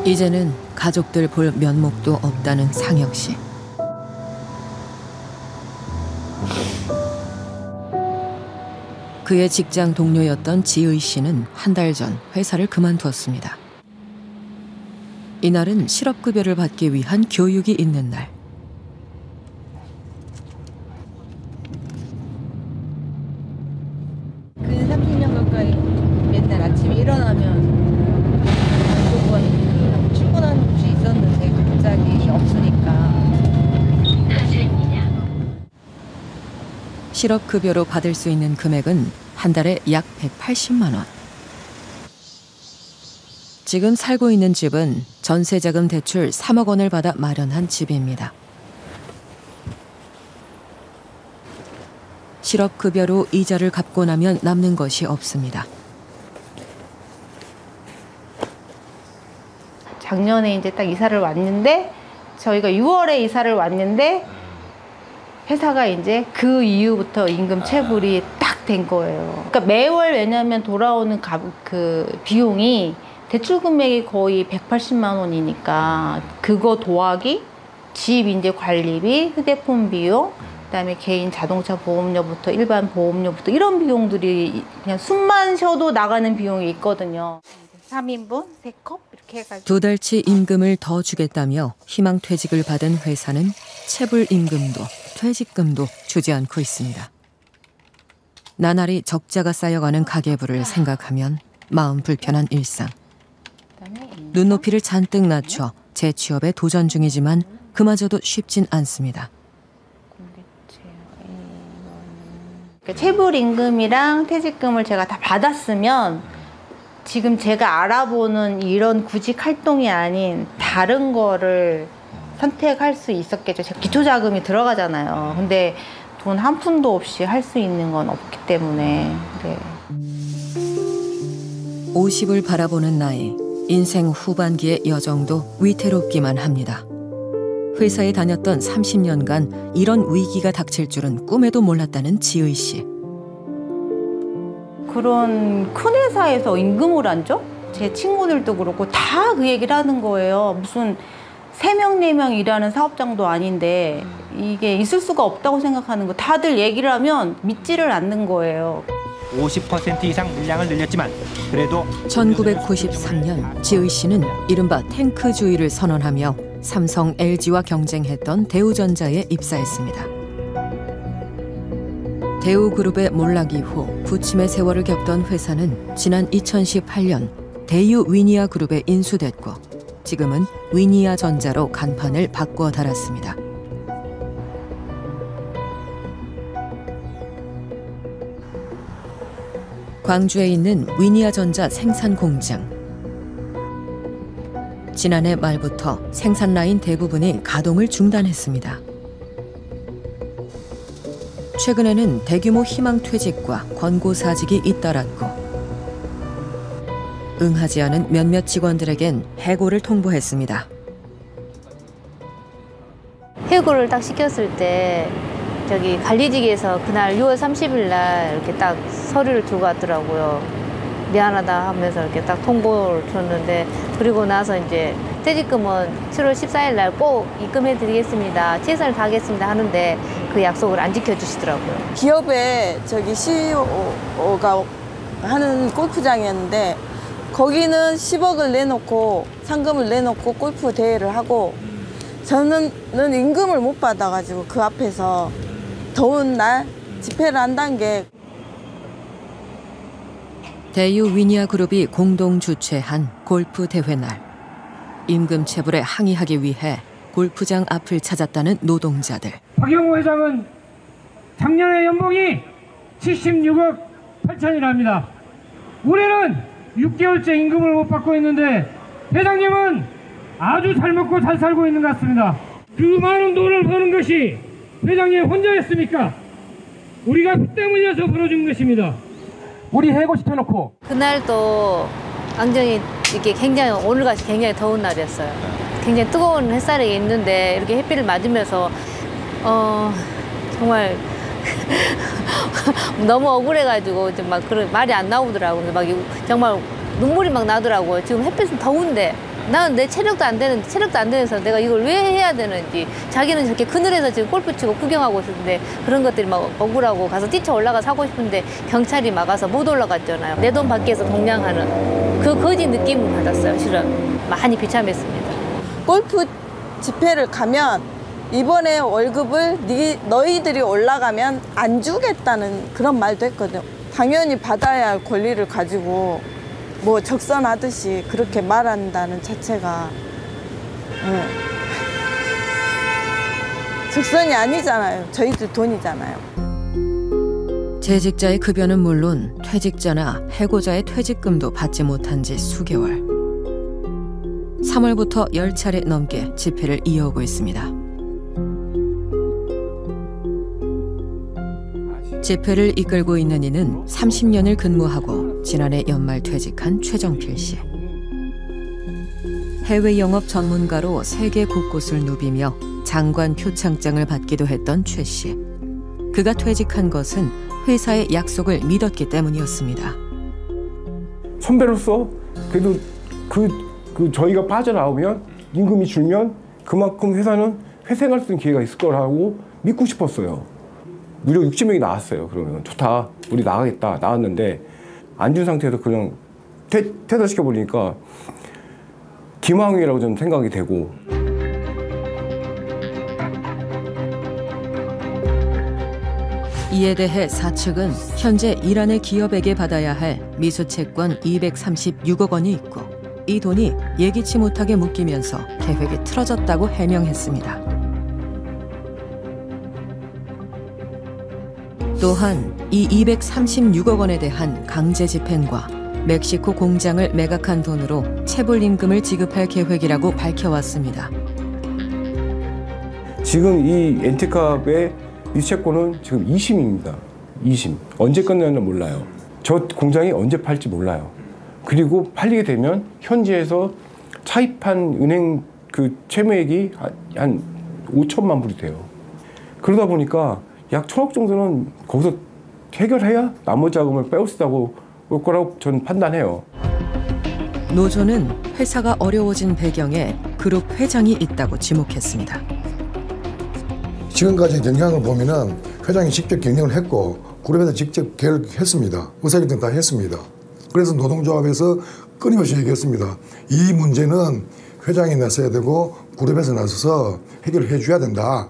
이제는 가족들 볼 면목도 없다는 상혁 씨. 그의 직장 동료였던 지의 씨는 한 달 전 회사를 그만두었습니다. 이날은 실업급여를 받기 위한 교육이 있는 날. 근 30년 가까이 맨날 아침에 일어나면 무조건 출근하는 곳이 있었는데 갑자기 없으니까. 실업급여로 받을 수 있는 금액은 한 달에 약 180만 원. 지금 살고 있는 집은 전세자금 대출 3억 원을 받아 마련한 집입니다. 실업급여로 이자를 갚고 나면 남는 것이 없습니다. 작년에 이제 딱 이사를 왔는데 저희가 6월에 이사를 왔는데 회사가 이제 그 이후부터 임금 체불이 딱 된 거예요. 그러니까 매월 왜냐하면 돌아오는 그 비용이 대출 금액이 거의 180만 원이니까 그거 더하기 집 이제 관리비, 휴대폰 비용, 그다음에 개인 자동차 보험료부터 일반 보험료부터 이런 비용들이 그냥 숨만 쉬어도 나가는 비용이 있거든요. 3인분 3컵 이렇게 해가지고 2달치 임금을 더 주겠다며 희망퇴직을 받은 회사는 체불 임금도 퇴직금도 주지 않고 있습니다. 나날이 적자가 쌓여가는 가계부를 생각하면 마음 불편한 일상. 눈높이를 잔뜩 낮춰 재취업에 도전 중이지만 그마저도 쉽진 않습니다. 체불 임금이랑 퇴직금을 제가 다 받았으면 지금 제가 알아보는 이런 구직 활동이 아닌 다른 거를 선택할 수 있었겠죠. 제가 기초자금이 들어가잖아요. 근데 돈 한 푼도 없이 할 수 있는 건 없기 때문에. 네. 50을 바라보는 나이, 인생 후반기의 여정도 위태롭기만 합니다. 회사에 다녔던 30년간 이런 위기가 닥칠 줄은 꿈에도 몰랐다는 지의 씨. 그런 큰 회사에서 임금을 안 줘? 제 친구들도 그렇고 다 그 얘기를 하는 거예요. 무슨 3명, 4명 일하는 사업장도 아닌데 이게 있을 수가 없다고 생각하는 거. 다들 얘기를 하면 믿지를 않는 거예요. 50% 이상 물량을 늘렸지만 그래도 1993년 지의 씨는 이른바 탱크주의를 선언하며 삼성, LG와 경쟁했던 대우전자에 입사했습니다. 대우그룹의 몰락 이후 부침의 세월을 겪던 회사는 지난 2018년 대유위니아그룹에 인수됐고 지금은 위니아전자로 간판을 바꿔 달았습니다. 광주에 있는 위니아전자 생산 공장. 지난해 말부터 생산 라인 대부분이 가동을 중단했습니다. 최근에는 대규모 희망퇴직과 권고사직이 잇따랐고 응하지 않은 몇몇 직원들에겐 해고를 통보했습니다. 해고를 딱 시켰을 때 저기 관리직에서 그날 6월 30일 날 이렇게 딱 서류를 주고 왔더라고요. 미안하다 하면서 이렇게 딱 통보를 줬는데 그리고 나서 이제 퇴직금은 7월 14일 날 꼭 입금해 드리겠습니다. 최선을 다하겠습니다 하는데 그 약속을 안 지켜주시더라고요. 기업에 저기 CEO가 하는 골프장이었는데 거기는 10억을 내놓고 상금을 내놓고 골프 대회를 하고 저는 임금을 못 받아가지고 그 앞에서 더운 날 집회를 한다는 게 대유위니아그룹이 공동 주최한 골프 대회 날 임금 체불에 항의하기 위해 골프장 앞을 찾았다는 노동자들. 박영호 회장은 작년에 연봉이 76억 8천이랍니다. 올해는 6개월째 임금을 못 받고 있는데 회장님은 아주 잘 먹고 잘 살고 있는 것 같습니다. 그 많은 돈을 버는 것이 회장님 혼자였습니까? 우리가 피 땀 흘려서 벌어준 것입니다. 우리 해고시켜놓고 그날도 완전히 이렇게 굉장히 오늘같이 굉장히 더운 날이었어요. 굉장히 뜨거운 햇살이 있는데 이렇게 햇빛을 맞으면서 정말 너무 억울해가지고 막 그런 말이 안 나오더라고요. 막 정말 눈물이 막 나더라고요. 지금 햇빛은 더운데 나는 내 체력도 안 되면서 내가 이걸 왜 해야 되는지. 자기는 저렇게 그늘에서 지금 골프 치고 구경하고 있었는데 그런 것들이 막 억울하고 가서 뛰쳐 올라가서 하고 싶은데 경찰이 막아서 못 올라갔잖아요. 내 돈 밖에서 동냥하는 그 거지 느낌을 받았어요. 실은 많이 비참했습니다. 골프 집회를 가면 이번에 월급을 너희들이 올라가면 안 주겠다는 그런 말도 했거든요. 당연히 받아야 할 권리를 가지고 뭐 적선하듯이 그렇게 말한다는 자체가 적선이 아니잖아요. 저희들 돈이잖아요. 재직자의 급여는 물론 퇴직자나 해고자의 퇴직금도 받지 못한 지 수개월. 3월부터 10차례 넘게 집회를 이어오고 있습니다. 집회를 이끌고 있는 이는 30년을 근무하고 지난해 연말 퇴직한 최정필 씨. 해외 영업 전문가로 세계 곳곳을 누비며 장관 표창장을 받기도 했던 최 씨. 그가 퇴직한 것은 회사의 약속을 믿었기 때문이었습니다. 선배로서 그래도 저희가 빠져나오면 임금이 줄면 그만큼 회사는 회생할 수 있는 기회가 있을 거라고 믿고 싶었어요. 무려 60명이 나왔어요. 그러면 좋다, 우리 나가겠다. 나왔는데 안 준 상태에서 그냥 퇴사시켜 버리니까 기망이라고 저는 생각이 되고. 이에 대해 사측은 현재 이란의 기업에게 받아야 할 미수채권 236억 원이 있고 이 돈이 예기치 못하게 묶이면서 계획이 틀어졌다고 해명했습니다. 또한 이 236억 원에 대한 강제 집행과 멕시코 공장을 매각한 돈으로 체불 임금을 지급할 계획이라고 밝혀왔습니다. 지금 이 엔티캅의 미수채권은 지금 2심입니다. 2심. 언제 끝나는 몰라요. 저 공장이 언제 팔지 몰라요. 그리고 팔리게 되면 현지에서 차입한 은행 그 채무액이 한 5천만 불이 돼요. 그러다 보니까 약 1,000억 정도는 거기서 해결해야 나머지 자금을 빼올 수 있다고 올 거라고 저는 판단해요. 노조는 회사가 어려워진 배경에 그룹 회장이 있다고 지목했습니다. 지금까지 경영을 보면은 회장이 직접 경영을 했고 그룹에서 직접 계획했습니다. 의사결정 다 했습니다. 그래서 노동조합에서 끊임없이 얘기했습니다. 이 문제는 회장이 나서야 되고 그룹에서 나서서 해결해 줘야 된다.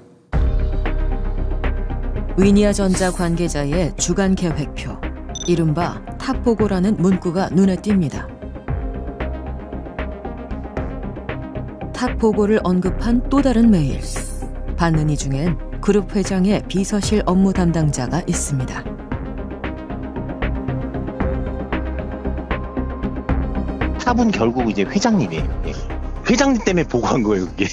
위니아전자 관계자의 주간 계획표, 이른바 탑보고라는 문구가 눈에 띕니다. 탑보고를 언급한 또 다른 메일. 받는 이 중엔 그룹 회장의 비서실 업무 담당자가 있습니다. 탑은 결국 이제 회장님이에요. 회장님 때문에 보고한 거예요, 그게.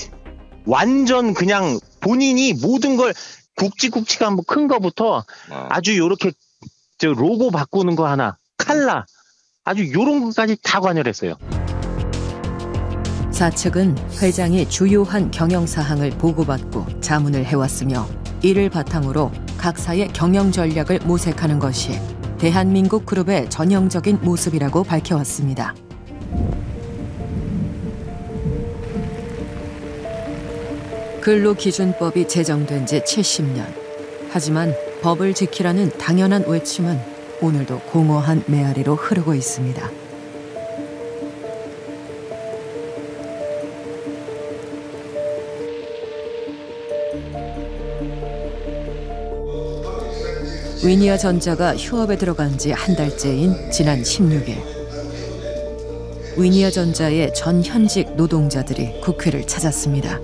완전 그냥 본인이 모든 걸 굵직굵직한 뭐 큰 거부터 아주 요렇게 저 로고 바꾸는 거 하나, 칼라, 아주 요런 것까지 다 관여했어요. 사측은 회장이 주요한 경영사항을 보고받고 자문을 해왔으며 이를 바탕으로 각사의 경영 전략을 모색하는 것이 대한민국 그룹의 전형적인 모습이라고 밝혀왔습니다. 근로기준법이 제정된 지 70년. 하지만 법을 지키라는 당연한 외침은 오늘도 공허한 메아리로 흐르고 있습니다. 위니아전자가 휴업에 들어간 지 한 달째인 지난 16일. 위니아전자의 전 현직 노동자들이 국회를 찾았습니다.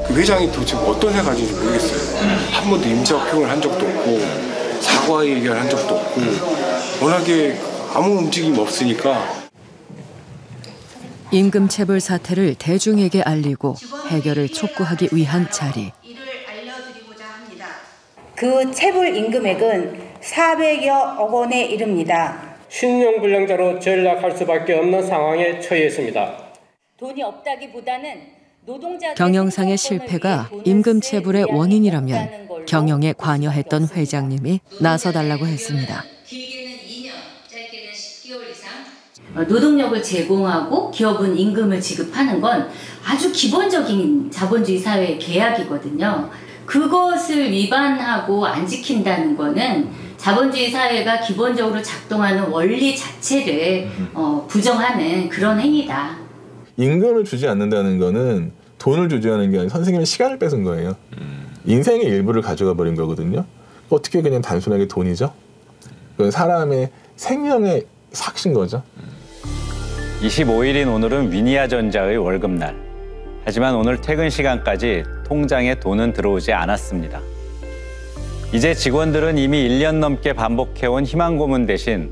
그 회장이 도대체 어떤 생각인지 모르겠어요. 한 번도 임자표현을 한 적도 없고 사과 얘기를 한 적도 없고 워낙에 아무 움직임이 없으니까. 임금체불 사태를 대중에게 알리고 해결을 촉구하기 위한 자리. 그 체불 임금액은 400여억 원에 이릅니다. 신용불량자로 전락할 수밖에 없는 상황에 처했습니다. 돈이 없다기보다는 경영상의 실패가 임금 체불의 원인이라면 경영에 관여했던 회장님이 나서달라고 했습니다. 노동력을 제공하고 기업은 임금을 지급하는 건 아주 기본적인 자본주의 사회의 계약이거든요. 그것을 위반하고 안 지킨다는 거는 자본주의 사회가 기본적으로 작동하는 원리 자체를 부정하는 그런 행위다. 임금을 주지 않는다는 거는 돈을 주지하는 게 아니라 선생님의 시간을 뺏은 거예요. 인생의 일부를 가져가 버린 거거든요. 어떻게 그냥 단순하게 돈이죠? 그건 사람의 생명에 삭신 거죠. 25일인 오늘은 위니아전자의 월급날. 하지만 오늘 퇴근 시간까지 통장에 돈은 들어오지 않았습니다. 이제 직원들은 이미 1년 넘게 반복해온 희망 고문 대신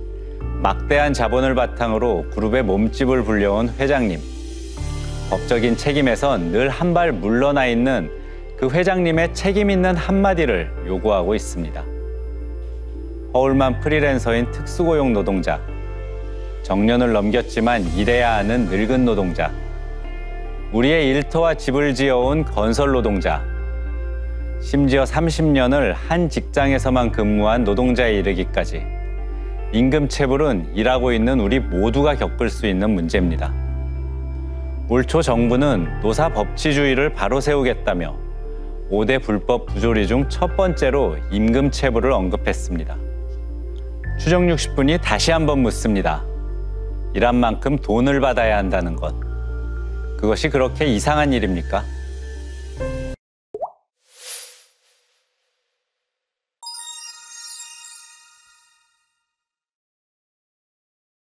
막대한 자본을 바탕으로 그룹의 몸집을 불려온 회장님. 법적인 책임에선 늘 한 발 물러나 있는 그 회장님의 책임 있는 한마디를 요구하고 있습니다. 허울만 프리랜서인 특수고용 노동자. 정년을 넘겼지만 일해야 하는 늙은 노동자. 우리의 일터와 집을 지어온 건설 노동자. 심지어 30년을 한 직장에서만 근무한 노동자에 이르기까지 임금 체불은 일하고 있는 우리 모두가 겪을 수 있는 문제입니다. 올 초 정부는 노사 법치주의를 바로 세우겠다며 5대 불법 부조리 중 첫 번째로 임금 체불을 언급했습니다. 추정 60분이 다시 한번 묻습니다. 일한 만큼 돈을 받아야 한다는 것. 그것이 그렇게 이상한 일입니까?